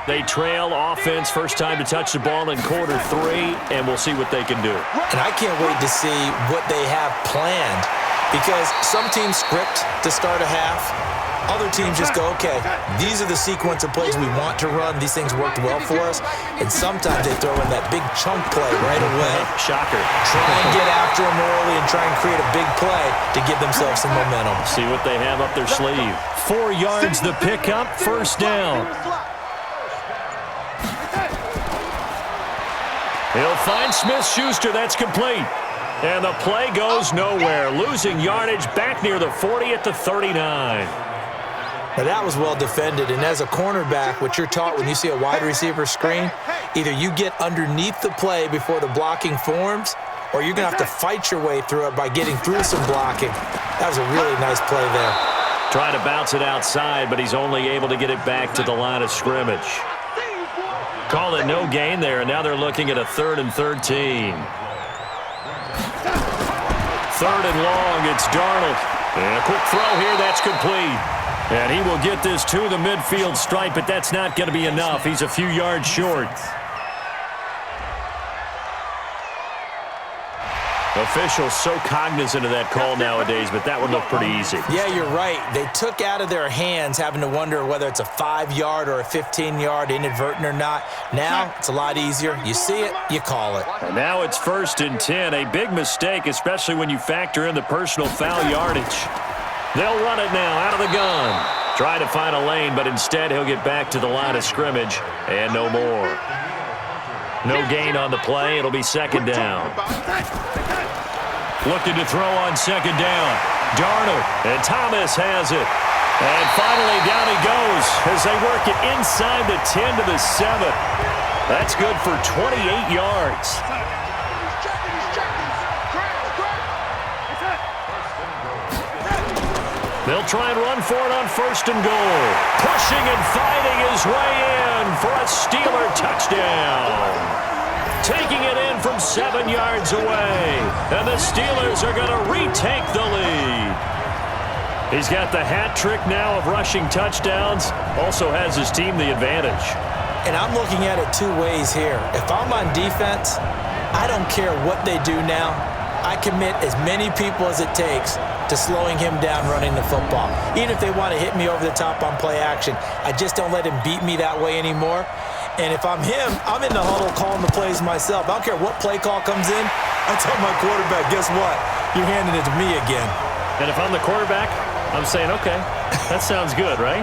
They trail offense, first time to touch the ball in quarter 3, and we'll see what they can do. And I can't wait to see what they have planned, because some teams script to start a half. Other teams just go, okay, these are the sequence of plays we want to run. These things worked well for us. And sometimes they throw in that big chunk play right away. Shocker. Try and get after them early and try and create a big play to give themselves some momentum. See what they have up their sleeve. 4 yards the pickup, 1st down. He'll find Smith-Schuster. That's complete. And the play goes nowhere. Losing yardage back near the 40 at the 39. Now that was well defended, and as a cornerback, what you're taught when you see a wide receiver screen, either you get underneath the play before the blocking forms, or you're going to have to fight your way through it by getting through some blocking. That was a really nice play there. Trying to bounce it outside, but he's only able to get it back to the line of scrimmage. Call it no gain there, and now they're looking at a 3rd and 13. 3rd and long, it's Darnold. And a quick throw here, that's complete. And he will get this to the midfield stripe, but that's not going to be enough. He's a few yards short. Officials so cognizant of that call nowadays, but that would look pretty easy. Yeah, you're right. They took out of their hands having to wonder whether it's a 5-yard or a 15-yard inadvertent or not. Now it's a lot easier. You see it, you call it. And now it's 1st and 10. A big mistake, especially when you factor in the personal foul yardage. They'll run it now out of the gun. Try to find a lane, but instead he'll get back to the line of scrimmage and no more. No gain on the play. It'll be 2nd down. Looking to throw on 2nd down. Darnold, and Thomas has it. And finally down he goes as they work it inside the 10 to the 7. That's good for 28 yards. They'll try and run for it on 1st and goal. Pushing and fighting his way in for a Steeler touchdown. Taking it in from 7 yards away. And the Steelers are going to retake the lead. He's got the hat trick now of rushing touchdowns. Also has his team the advantage. And I'm looking at it 2 ways here. If I'm on defense, I don't care what they do now. I commit as many people as it takes to slowing him down running the football. Even if they want to hit me over the top on play action, I just don't let him beat me that way anymore. And if I'm him, I'm in the huddle calling the plays myself. I don't care what play call comes in. I tell my quarterback, guess what? You're handing it to me again. And if I'm the quarterback, I'm saying, okay, that sounds good, right?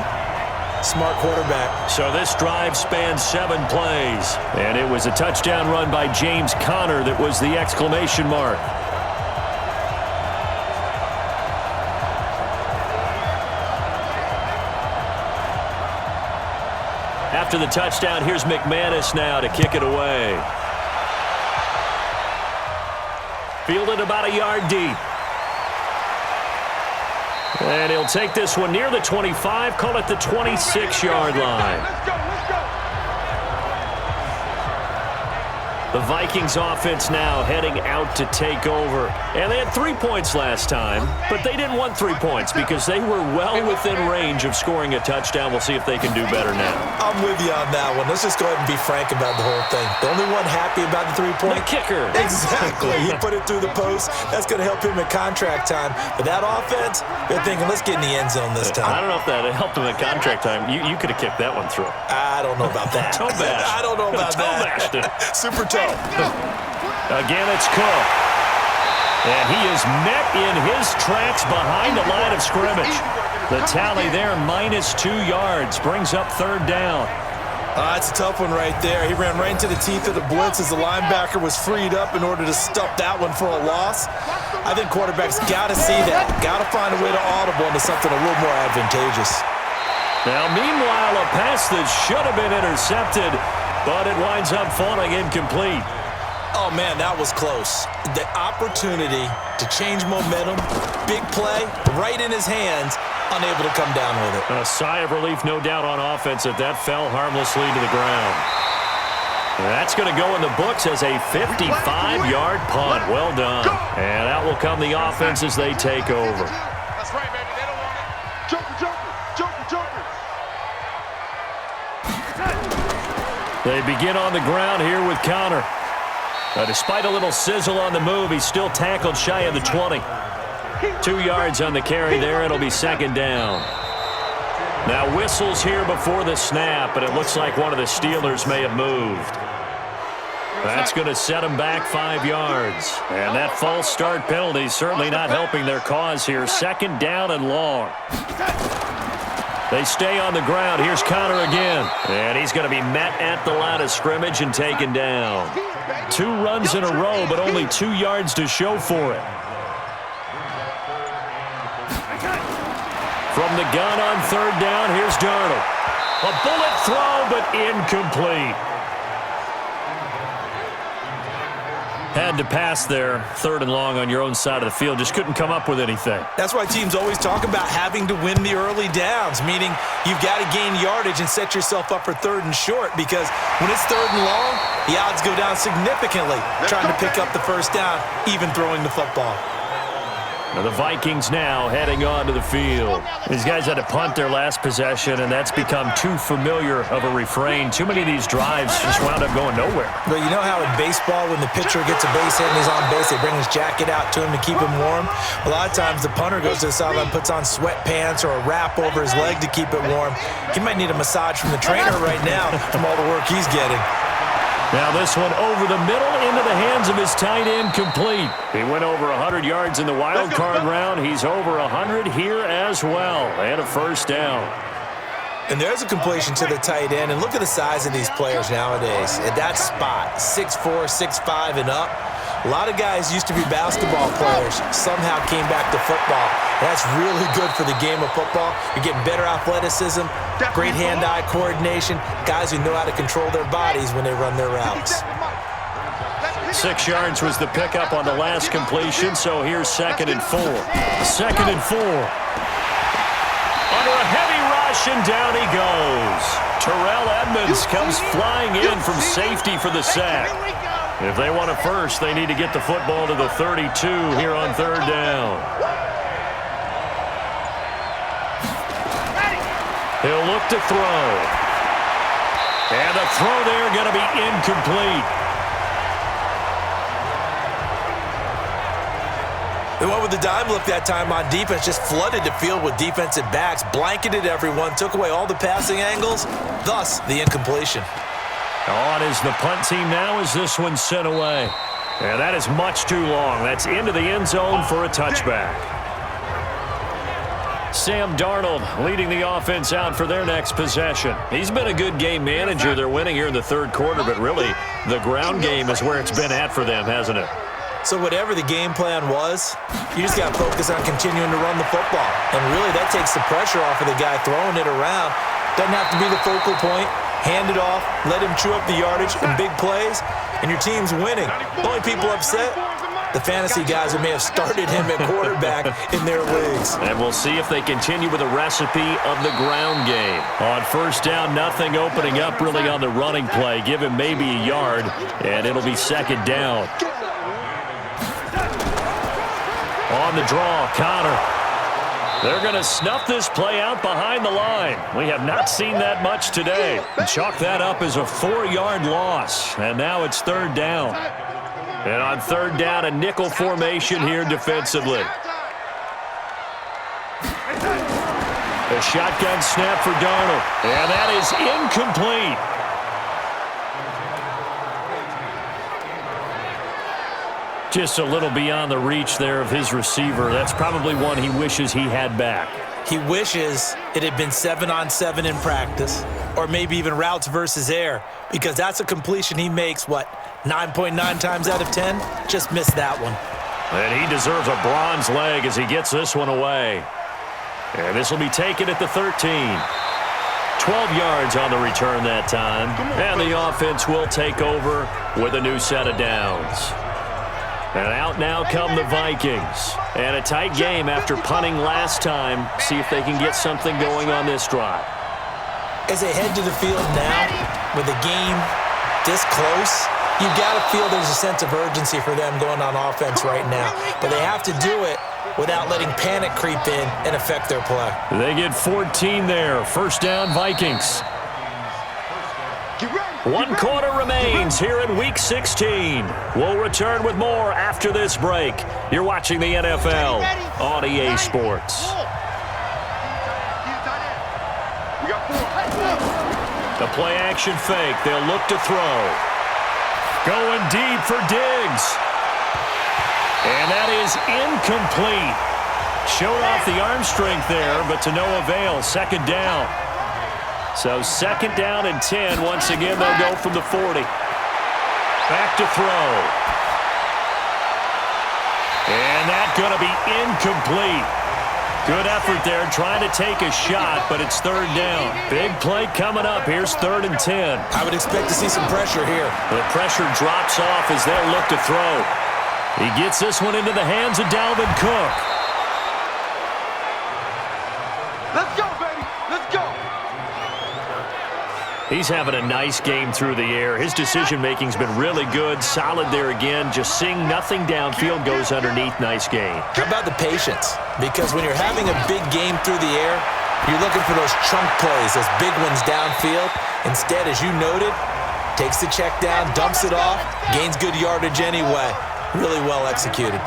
Smart quarterback. So this drive spans 7 plays. And it was a touchdown run by James Conner that was the exclamation mark. After the touchdown, here's McManus now to kick it away. Fielded about a yard deep. And he'll take this one near the 25, call it the 26-yard line. The Vikings offense now heading out to take over. And they had 3 points last time, but they didn't want 3 points because they were well within range of scoring a touchdown. We'll see if they can do better now. I'm with you on that one. Let's just go ahead and be frank about the whole thing. The only one happy about the 3-point? The kicker. Exactly. He put it through the post. That's going to help him at contract time. But that offense, they're thinking, let's get in the end zone this time. I don't know if that helped him at contract time. You could have kicked that one through. I don't know about that. Toe bash. I don't know about toe that. bashed it. Super toe. Again, it's Cook. And he is met in his tracks behind the line of scrimmage. The tally there, -2 yards, brings up 3rd down. That's a tough one right there. He ran right into the teeth of the blitz as the linebacker was freed up in order to stop that one for a loss. I think quarterbacks got to see that. Got to find a way to audible into something a little more advantageous. Now, meanwhile, a pass that should have been intercepted, but it winds up falling incomplete. Oh, man, that was close. The opportunity to change momentum, big play, right in his hands, unable to come down with it. A sigh of relief, no doubt, on offense that fell harmlessly to the ground. That's going to go in the books as a 55-yard punt. Well done. And out will come the offense as they take over. That's right, baby. They don't want it. Joker, joker, joker, joker. They begin on the ground here with Connor. Despite a little sizzle on the move, he's still tackled shy of the 20. 2 yards on the carry there. It'll be 2nd down. Now whistles here before the snap, but it looks like one of the Steelers may have moved. That's going to set him back 5 yards. And that false start penalty certainly not helping their cause here. 2nd down and long. They stay on the ground. Here's Connor again. And he's going to be met at the line of scrimmage and taken down. 2 runs in a row, but only 2 yards to show for it. From the gun on 3rd down, here's Darnold. A bullet throw, but incomplete. Had to pass there, 3rd and long on your own side of the field. Just couldn't come up with anything. That's why teams always talk about having to win the early downs, meaning you've got to gain yardage and set yourself up for 3rd and short, because when it's 3rd and long, the odds go down significantly trying to pick up the 1st down, even throwing the football. Now the Vikings now heading onto the field. These guys had to punt their last possession, and that's become too familiar of a refrain. Too many of these drives just wound up going nowhere. But you know how in baseball, when the pitcher gets a base hit and he's on base, they bring his jacket out to him to keep him warm? A lot of times the punter goes to the sideline, puts on sweatpants or a wrap over his leg to keep it warm. He might need a massage from the trainer right now from all the work he's getting. Now this one over the middle into the hands of his tight end, complete. He went over 100 yards in the wild card round. He's over 100 here as well. And a 1st down. And there's a completion to the tight end. And look at the size of these players nowadays. At that spot, 6'4", 6'5", and up. A lot of guys used to be basketball players, somehow came back to football. That's really good for the game of football. You're getting better athleticism, great hand-eye coordination, guys who know how to control their bodies when they run their routes. 6 yards was the pickup on the last completion, so here's 2nd and 4. 2nd and 4. Under a heavy rush, and down he goes. Terrell Edmonds comes flying in from safety for the sack. If they want a 1st, they need to get the football to the 32 here on 3rd down. He'll look to throw. And the throw there going to be incomplete. They went with the dime look that time on defense, just flooded the field with defensive backs, blanketed everyone, took away all the passing angles, thus the incompletion. On is the punt team now as this one's sent away. And that is much too long. That's into the end zone for a touchback. Sam Darnold leading the offense out for their next possession. He's been a good game manager. They're winning here in the 3rd quarter, but really the ground game is where it's been at for them, hasn't it? So whatever the game plan was, you just got to focus on continuing to run the football. And really that takes the pressure off of the guy throwing it around. Doesn't have to be the focal point. Hand it off, let him chew up the yardage in big plays, and your team's winning. The only people upset, the fantasy guys who may have started him at quarterback in their leagues. And we'll see if they continue with the recipe of the ground game. On first down, nothing opening up really on the running play. Give him maybe a yard, and it'll be second down. On the draw, Connor. They're going to snuff this play out behind the line. We have not seen that much today. Chalk that up as a 4-yard loss, and now it's third down. And on third down, a nickel formation here defensively. A shotgun snap for Darnold, and that is incomplete. Just a little beyond the reach there of his receiver. That's probably one he wishes he had back. He wishes it had been 7-on-7 in practice, or maybe even routes versus air, because that's a completion he makes, 9.9 times out of 10? Just missed that one. And he deserves a bronze leg as he gets this one away. And this will be taken at the 13. 12 yards on the return that time. And the offense will take over with a new set of downs. And out now come the Vikings. And a tight game after punting last time. See if they can get something going on this drive. As they head to the field now, with the game this close, you've got to feel there's a sense of urgency for them going on offense right now. But they have to do it without letting panic creep in and affect their play. They get 14 there. First down, Vikings. 1 quarter remains here in Week 16. We'll return with more after this break. You're watching the NFL on EA Sports. The play-action fake. They'll look to throw. Going deep for Diggs. And that is incomplete. Showed off the arm strength there, but to no avail. Second down. So second down and 10. Once again, they'll go from the 40. Back to throw. And that's going to be incomplete. Good effort there, trying to take a shot, but it's third down. Big play coming up. Here's 3rd and 10. I would expect to see some pressure here. The pressure drops off as they'll look to throw. He gets this one into the hands of Dalvin Cook. Let's go, baby. Let's go. He's having a nice game through the air. His decision-making's been really good. Solid there again. Just seeing nothing downfield goes underneath. Nice game. How about the patience? Because when you're having a big game through the air, you're looking for those chunk plays, those big ones downfield. Instead, as you noted, takes the check down, dumps it off, gains good yardage anyway. Really well executed.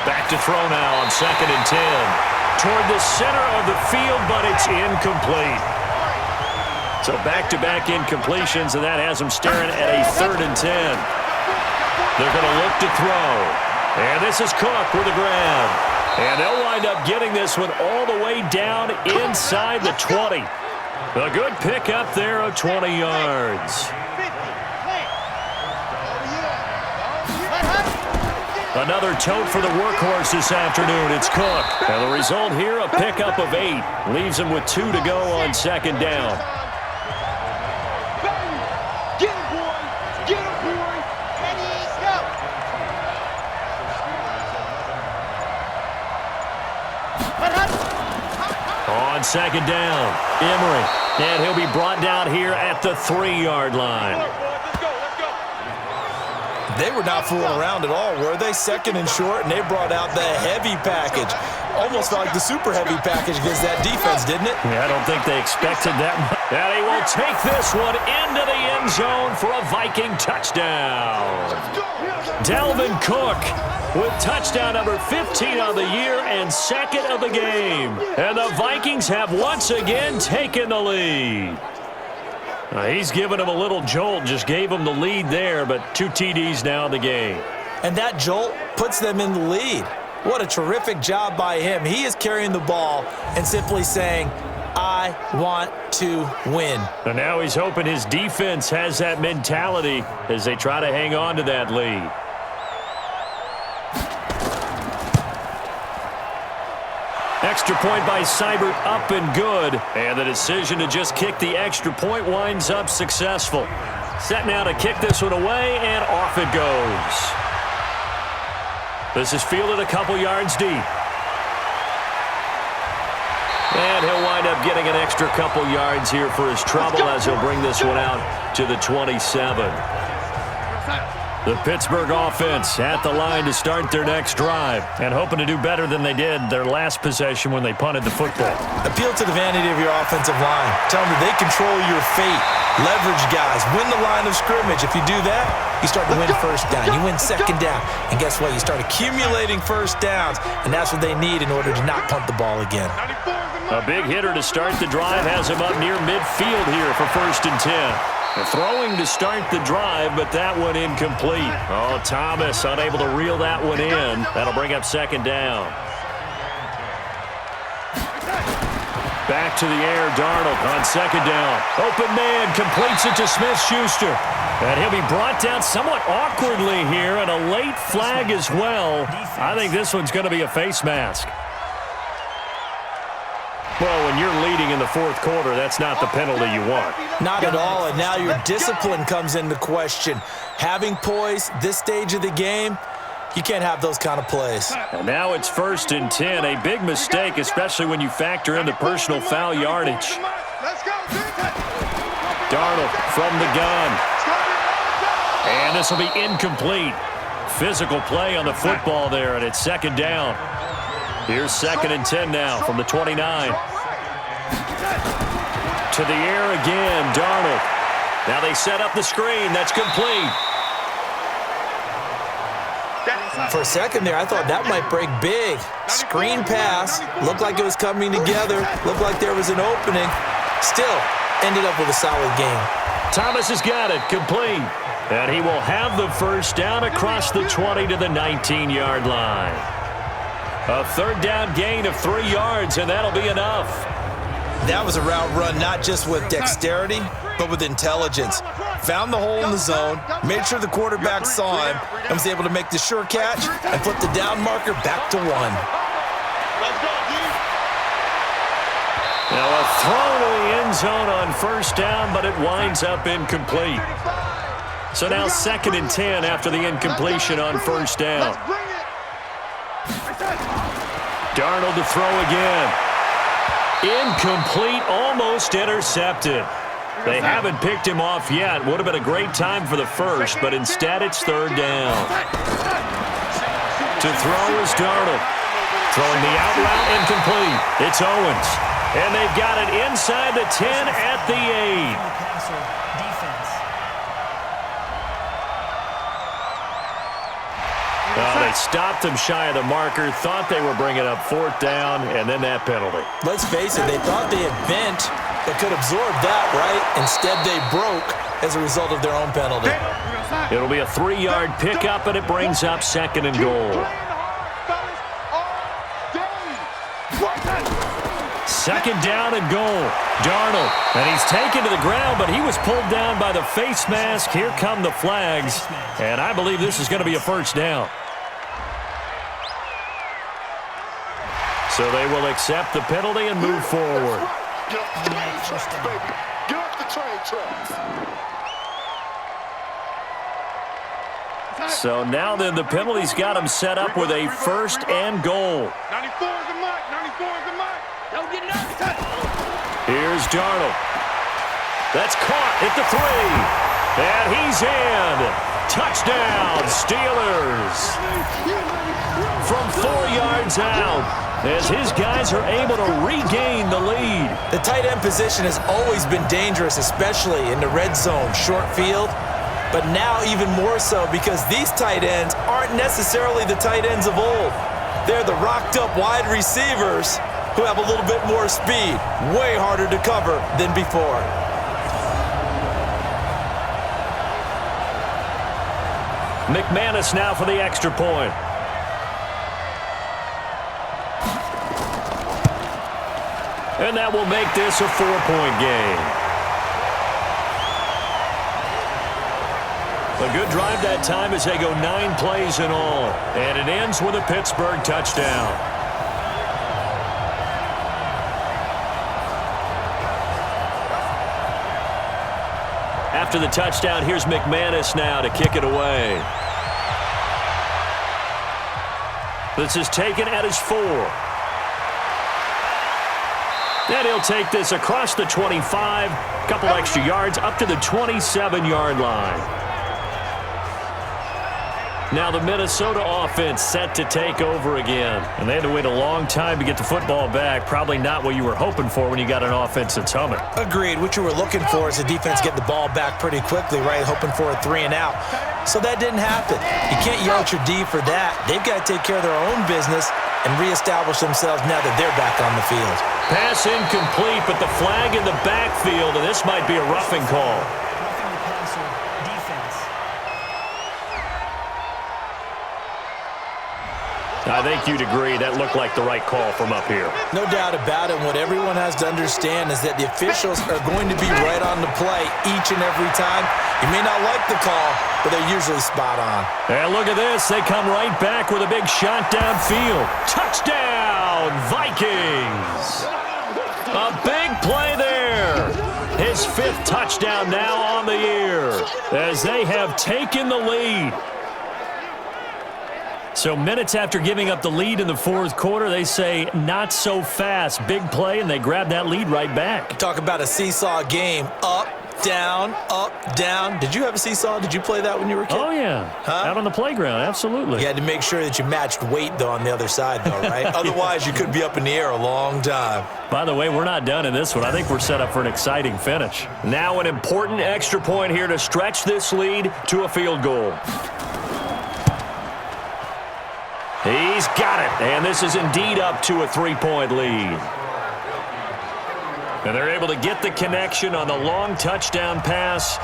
Back to throw now on 2nd and 10. Toward the center of the field, but it's incomplete. So back-to-back incompletions, and that has them staring at a 3rd and 10. They're going to look to throw. And this is Cook with a grab. And they'll wind up getting this one all the way down inside the 20. A good pickup there of 20 yards. Another tote for the workhorse this afternoon. It's Cook. And the result here, a pickup of 8. Leaves him with 2 to go on 2nd down. Get him, boy. Get him, boy. Ready, go. On 2nd down, Emery. And he'll be brought down here at the 3-yard line. They were not fooling around at all, were they? 2nd and short, and they brought out the heavy package. Almost felt like the super heavy package against that defense, didn't it? Yeah, I don't think they expected that much. And he will take this one into the end zone for a Viking touchdown. Dalvin Cook with touchdown number 15 on the year and 2nd of the game. And the Vikings have once again taken the lead. He's given him a little jolt, just gave him the lead there, but 2 TDs now in the game. And that jolt puts them in the lead. What a terrific job by him. He is carrying the ball and simply saying, I want to win. And now he's hoping his defense has that mentality as they try to hang on to that lead. Extra point by Seibert, up and good. And the decision to just kick the extra point winds up successful. Set now to kick this one away, and off it goes. This is fielded a couple yards deep. And he'll wind up getting an extra couple yards here for his trouble as he'll bring this one out to the 27. The Pittsburgh offense at the line to start their next drive and hoping to do better than they did their last possession when they punted the football. Appeal to the vanity of your offensive line. Tell them that they control your fate. Leverage guys. Win the line of scrimmage. If you do that, you start to win first down. You win second down. And guess what? You start accumulating first downs, and that's what they need in order to not punt the ball again. A big hitter to start the drive has him up near midfield here for 1st and 10. They're throwing to start the drive, but that one incomplete. Oh, Thomas unable to reel that one in. That'll bring up 2nd down. Back to the air, Darnold on 2nd down. Open man completes it to Smith-Schuster. And he'll be brought down somewhat awkwardly here, and a late flag as well. I think this one's going to be a face mask. Well, when you're leading in the 4th quarter, that's not the penalty you want. Not at all, and now your discipline comes into question. Having poise this stage of the game, you can't have those kind of plays. And now it's 1st and 10, a big mistake, especially when you factor in the personal foul yardage. Darnold from the gun. And this will be incomplete. Physical play on the football there, and it's 2nd down. Here's 2nd and 10 now from the 29. To the air again, Darnold. Now they set up the screen. That's complete. For a second there, I thought that might break big. Screen pass. Looked like it was coming together. Looked like there was an opening. Still, ended up with a solid game. Thomas has got it. Complete. And he will have the 1st down across the 20 to the 19-yard line. A 3rd down gain of 3 yards, and that'll be enough. That was a route run not just with dexterity, but with intelligence. Found the hole in the zone, made sure the quarterback saw him, and was able to make the sure catch and put the down marker back to 1. Now a throw to the end zone on 1st down, but it winds up incomplete. So now 2nd and 10 after the incompletion on 1st down. Darnold to throw again. Incomplete, almost intercepted. They haven't picked him off yet. Would have been a great time for the 1st, but instead it's 3rd down. To throw is Darnold. Throwing the out route incomplete. It's Owens. And they've got it inside the 10 at the 8. They stopped him shy of the marker, thought they were bringing up 4th down, and then that penalty. Let's face it, they thought they had bent, but could absorb that, right? Instead, they broke as a result of their own penalty. It'll be a 3-yard pickup, and it brings up 2nd and goal. 2nd down and goal. Darnold, and he's taken to the ground, but he was pulled down by the face mask. Here come the flags, and I believe this is going to be a 1st down. So they will accept the penalty and move forward. Get off the train tracks, baby. Get off the train tracks. So now then the penalty's got him set up with a 1st and goal. 94 is the mark. 94 is the mark. Don't get nervous. Here's Darnold. That's caught at the 3. And he's in. Touchdown, Steelers. From 4 yards out, as his guys are able to regain the lead. The tight end position has always been dangerous, especially in the red zone, short field. But now even more so because these tight ends aren't necessarily the tight ends of old. They're the rocked-up wide receivers who have a little bit more speed, way harder to cover than before. McManus now for the extra point. And that will make this a 4-point game. A good drive that time as they go 9 plays in all. And it ends with a Pittsburgh touchdown. After the touchdown, here's McManus now to kick it away. This is taken at his 4. And he'll take this across the 25, a couple extra yards, up to the 27-yard line. Now the Minnesota offense set to take over again. And they had to wait a long time to get the football back. Probably not what you were hoping for when you got an offense that's humming. Agreed. What you were looking for is the defense get the ball back pretty quickly, right? Hoping for a 3 and out. So that didn't happen. You can't yell at your D for that. They've got to take care of their own business and reestablish themselves now that they're back on the field. Pass incomplete, but the flag in the backfield, and this might be a roughing call. Roughing the passer, defense. I think you'd agree that looked like the right call from up here. No doubt about it. What everyone has to understand is that the officials are going to be right on the play each and every time. You may not like the call, but they're usually spot on. And look at this. They come right back with a big shot downfield. Touchdown, Vikings! A big play there. His 5th touchdown now on the year as they have taken the lead. So minutes after giving up the lead in the 4th quarter, they say not so fast. Big play, and they grab that lead right back. Talk about a seesaw game. Up, down, up, down. Did you have a seesaw? Did you play that when you were a kid? Oh, yeah. Huh? Out on the playground, absolutely. You had to make sure that you matched weight, though, on the other side, though, right? Otherwise, you could be up in the air a long time. By the way, we're not done in this one. I think we're set up for an exciting finish. Now an important extra point here to stretch this lead to a field goal. He's got it, and this is indeed up to a 3-point lead. And they're able to get the connection on the long touchdown pass,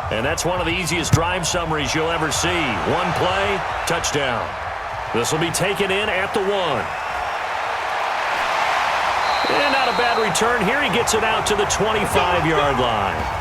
and that's one of the easiest drive summaries you'll ever see. 1 play, touchdown. This will be taken in at the 1. And not a bad return here. He gets it out to the 25-yard line.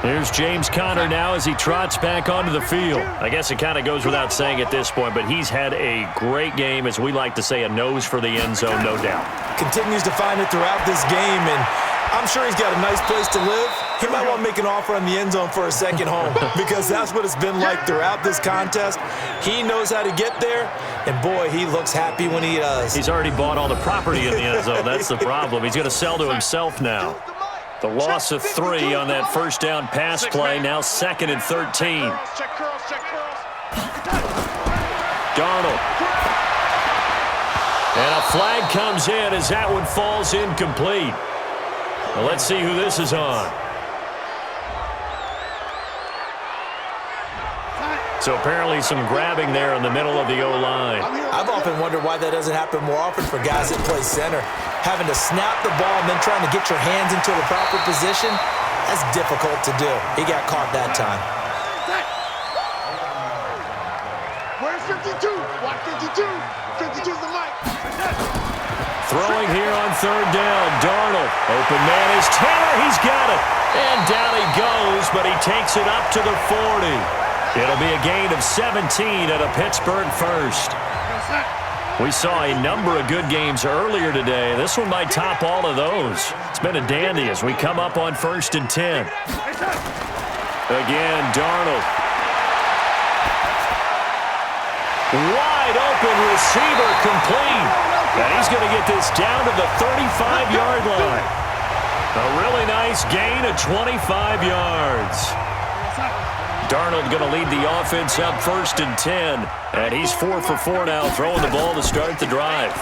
Here's James Conner now as he trots back onto the field. I guess it kind of goes without saying at this point, but he's had a great game, as we like to say, a nose for the end zone, no doubt. Continues to find it throughout this game, and I'm sure he's got a nice place to live. He might want to make an offer on the end zone for a second home because that's what it's been like throughout this contest. He knows how to get there, and boy, he looks happy when he does. He's already bought all the property in the end zone. That's the problem. He's going to sell to himself now. The loss of 3 on that first down pass play, now 2nd and 13. Darnold. And a flag comes in as that one falls incomplete. Well, let's see who this is on. So apparently some grabbing there in the middle of the O-line. I've often wondered why that doesn't happen more often for guys that play center. Having to snap the ball and then trying to get your hands into the proper position, that's difficult to do. He got caught that time. Where's 52? Watch 52. 52's the mic. Throwing here on 3rd down. Darnold. Open man is Taylor. He's got it. And down he goes, but he takes it up to the 40. It'll be a gain of 17 at a Pittsburgh first. We saw a number of good games earlier today. This one might top all of those. It's been a dandy as we come up on 1st and 10. Again, Darnold. Wide open receiver complete. And he's going to get this down to the 35-yard line. A really nice gain of 25 yards. Darnold going to lead the offense up 1st and 10. And he's 4 for 4 now, throwing the ball to start the drive.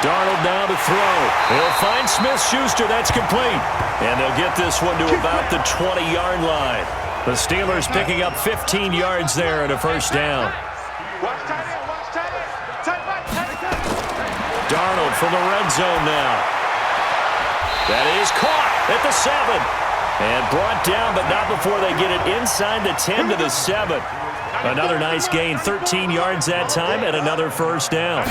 Darnold now to throw. He'll find Smith-Schuster. That's complete. And they'll get this one to about the 20-yard line. The Steelers picking up 15 yards there at a first down. Darnold from the red zone now. That is caught at the 7. And brought down, but not before they get it inside the 10 to the 7. Another nice gain, 13 yards that time, and another first down.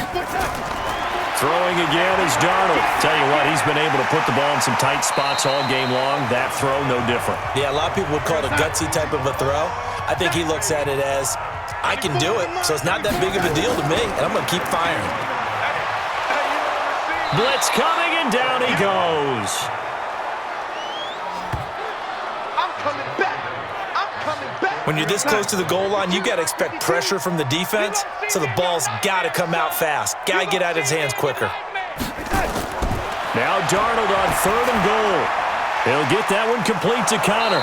Throwing again is Darnold. Tell you what, he's been able to put the ball in some tight spots all game long. That throw, no different. Yeah, a lot of people would call it a gutsy type of a throw. I think he looks at it as, I can do it, so it's not that big of a deal to me, and I'm going to keep firing. Blitz coming, and And down he goes. I'm coming back. I'm coming back. When you're this close to the goal line, you got to expect pressure from the defense, so the ball's got to come out fast. Got to get out of his hands quicker. Now Darnold on 3rd and goal. He'll get that one complete to Connor.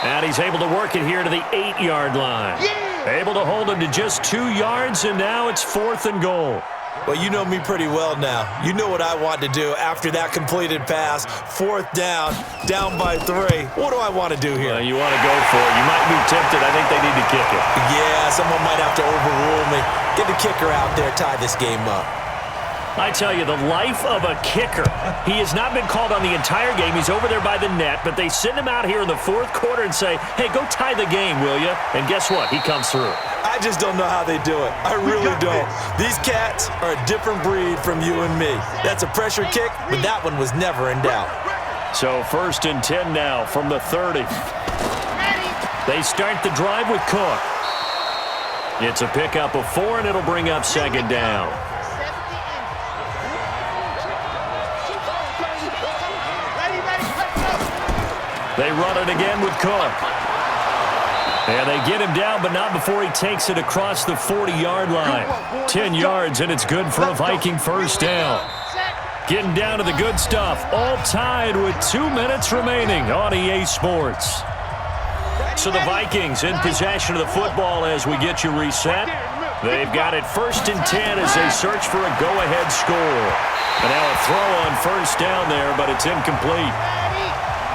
And he's able to work it here to the 8-yard line. Able to hold him to just 2 yards, and now it's 4th and goal. Well, you know me pretty well now. You know what I want to do after that completed pass. 4th down, down by 3. What do I want to do here? You want to go for it. You might be tempted. I think they need to kick it. Yeah, someone might have to overrule me. Get the kicker out there, tie this game up. I tell you, the life of a kicker. He has not been called on the entire game. He's over there by the net, but they send him out here in the 4th quarter and say, hey, go tie the game, will you? And guess what? He comes through. I just don't know how they do it. I really don't. These cats are a different breed from you and me. That's a pressure kick, but that one was never in doubt. So 1st and 10 now from the 30. They start the drive with Cook. It's a pickup of 4, and it'll bring up 2nd down. They run it again with Cook. And they get him down, but not before he takes it across the 40-yard line. 10 yards, and it's good for a Viking 1st down. Getting down to the good stuff. All tied with 2 minutes remaining on EA Sports. So the Vikings in possession of the football as we get you reset. They've got it 1st and 10 as they search for a go-ahead score. And now a throw on 1st down there, but it's incomplete.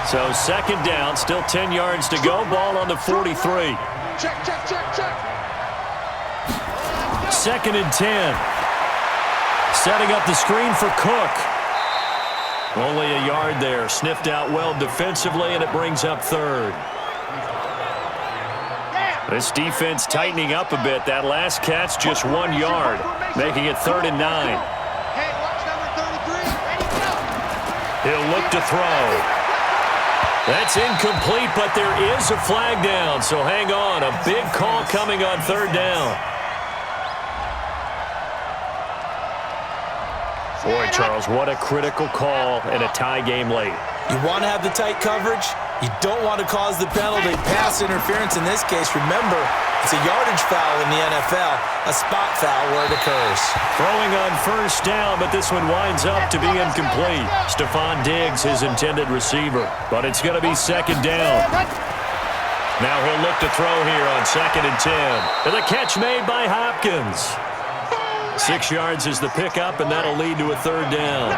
So 2nd down, still 10 yards to go. Ball on the 43. Check. 2nd and 10. Setting up the screen for Cook. Only a yard there. Sniffed out well defensively, and it brings up 3rd. This defense tightening up a bit. That last catch just 1 yard, making it 3rd and 9. Hey, watch number 33. Ready, go. He'll look to throw. That's incomplete, but there is a flag down, so hang on. A big call coming on 3rd down. Boy, Charles, what a critical call in a tie game late. You want to have the tight coverage. You don't want to cause the penalty. Pass interference in this case. Remember, it's a yardage foul in the NFL, a spot foul where it occurs. Throwing on 1st down, but this one winds up to be incomplete. Stephon Diggs, his intended receiver, but it's going to be 2nd down. Now he'll look to throw here on 2nd and 10. And the catch made by Hopkins. 6 yards is the pickup, and that'll lead to a 3rd down.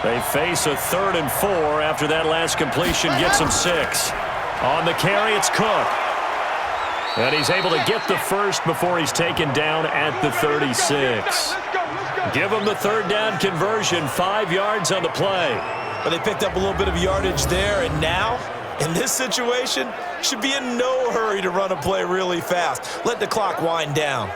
They face a 3rd and 4 after that last completion gets them 6. On the carry, it's Cook. And he's able to get the 1st before he's taken down at the 36. Give him the 3rd down conversion, 5 yards on the play. But they picked up a little bit of yardage there, and now, in this situation, should be in no hurry to run a play really fast. Let the clock wind down.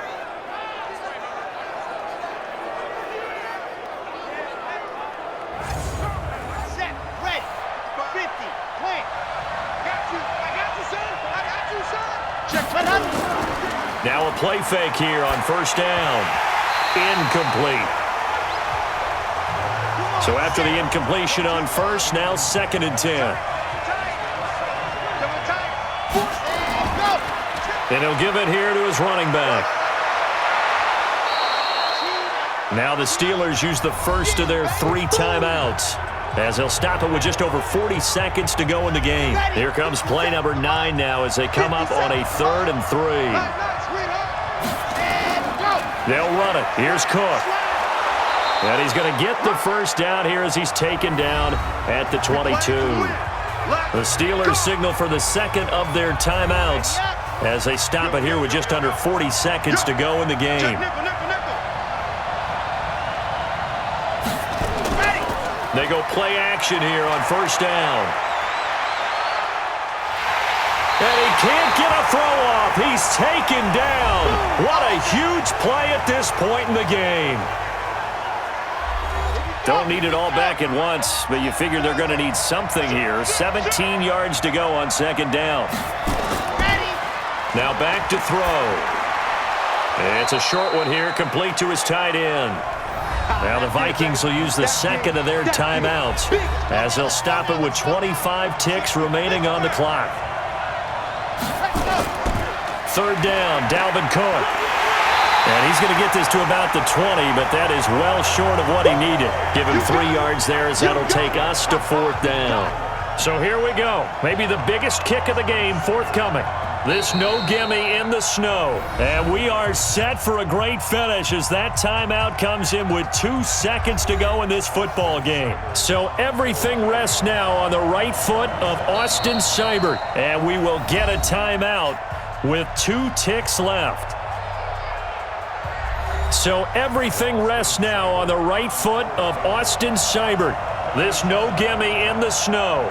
Now a play fake here on 1st down. Incomplete. So after the incompletion on 1st, now 2nd and 10. And he'll give it here to his running back. Now the Steelers use the 1st of their 3 timeouts, as they'll stop it with just over 40 seconds to go in the game. Here comes play number 9 now as they come up on a 3rd and 3. They'll run it. Here's Cook. And he's going to get the 1st down here as he's taken down at the 22. The Steelers signal for the 2nd of their timeouts as they stop it here with just under 40 seconds to go in the game. They go play action here on 1st down. And he can't get a throw off. He's taken down. What a huge play at this point in the game. Don't need it all back at once, but you figure they're going to need something here. 17 yards to go on 2nd down. Now back to throw. It's a short one here, complete to his tight end. Now the Vikings will use the second of their timeouts as they'll stop it with 25 ticks remaining on the clock. Third down, Dalvin Cook. And he's going to get this to about the 20, but that is well short of what he needed. Give him 3 yards there as that'll take us to 4th down. So here we go. Maybe the biggest kick of the game forthcoming. This no-gimme in the snow. And we are set for a great finish as that timeout comes in with 2 seconds to go in this football game. So everything rests now on the right foot of Austin Seibert. And we will get a timeout with 2 ticks left. So everything rests now on the right foot of Austin Seibert. This no-gimme in the snow.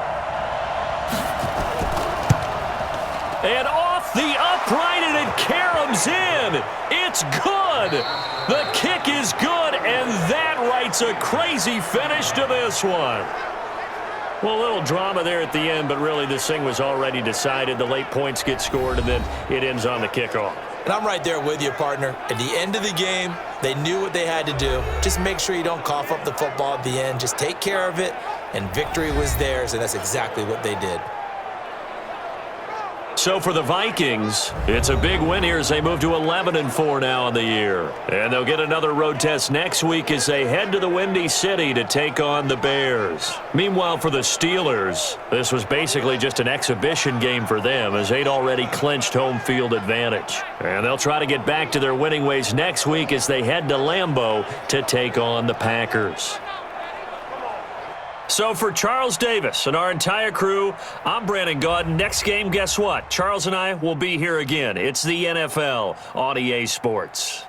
And off the upright, and it caroms in. It's good. The kick is good, and that writes a crazy finish to this one. Well, a little drama there at the end, but really this thing was already decided. The late points get scored, and then it ends on the kickoff. And I'm right there with you, partner. At the end of the game, they knew what they had to do. Just make sure you don't cough up the football at the end. Just take care of it, and victory was theirs, and that's exactly what they did. So for the Vikings, it's a big win here as they move to 11-4 now on the year. And they'll get another road test next week as they head to the Windy City to take on the Bears. Meanwhile, for the Steelers, this was basically just an exhibition game for them as they'd already clinched home field advantage. And they'll try to get back to their winning ways next week as they head to Lambeau to take on the Packers. So for Charles Davis and our entire crew, I'm Brandon Gaudin. Next game, guess what? Charles and I will be here again. It's the NFL on EA Sports.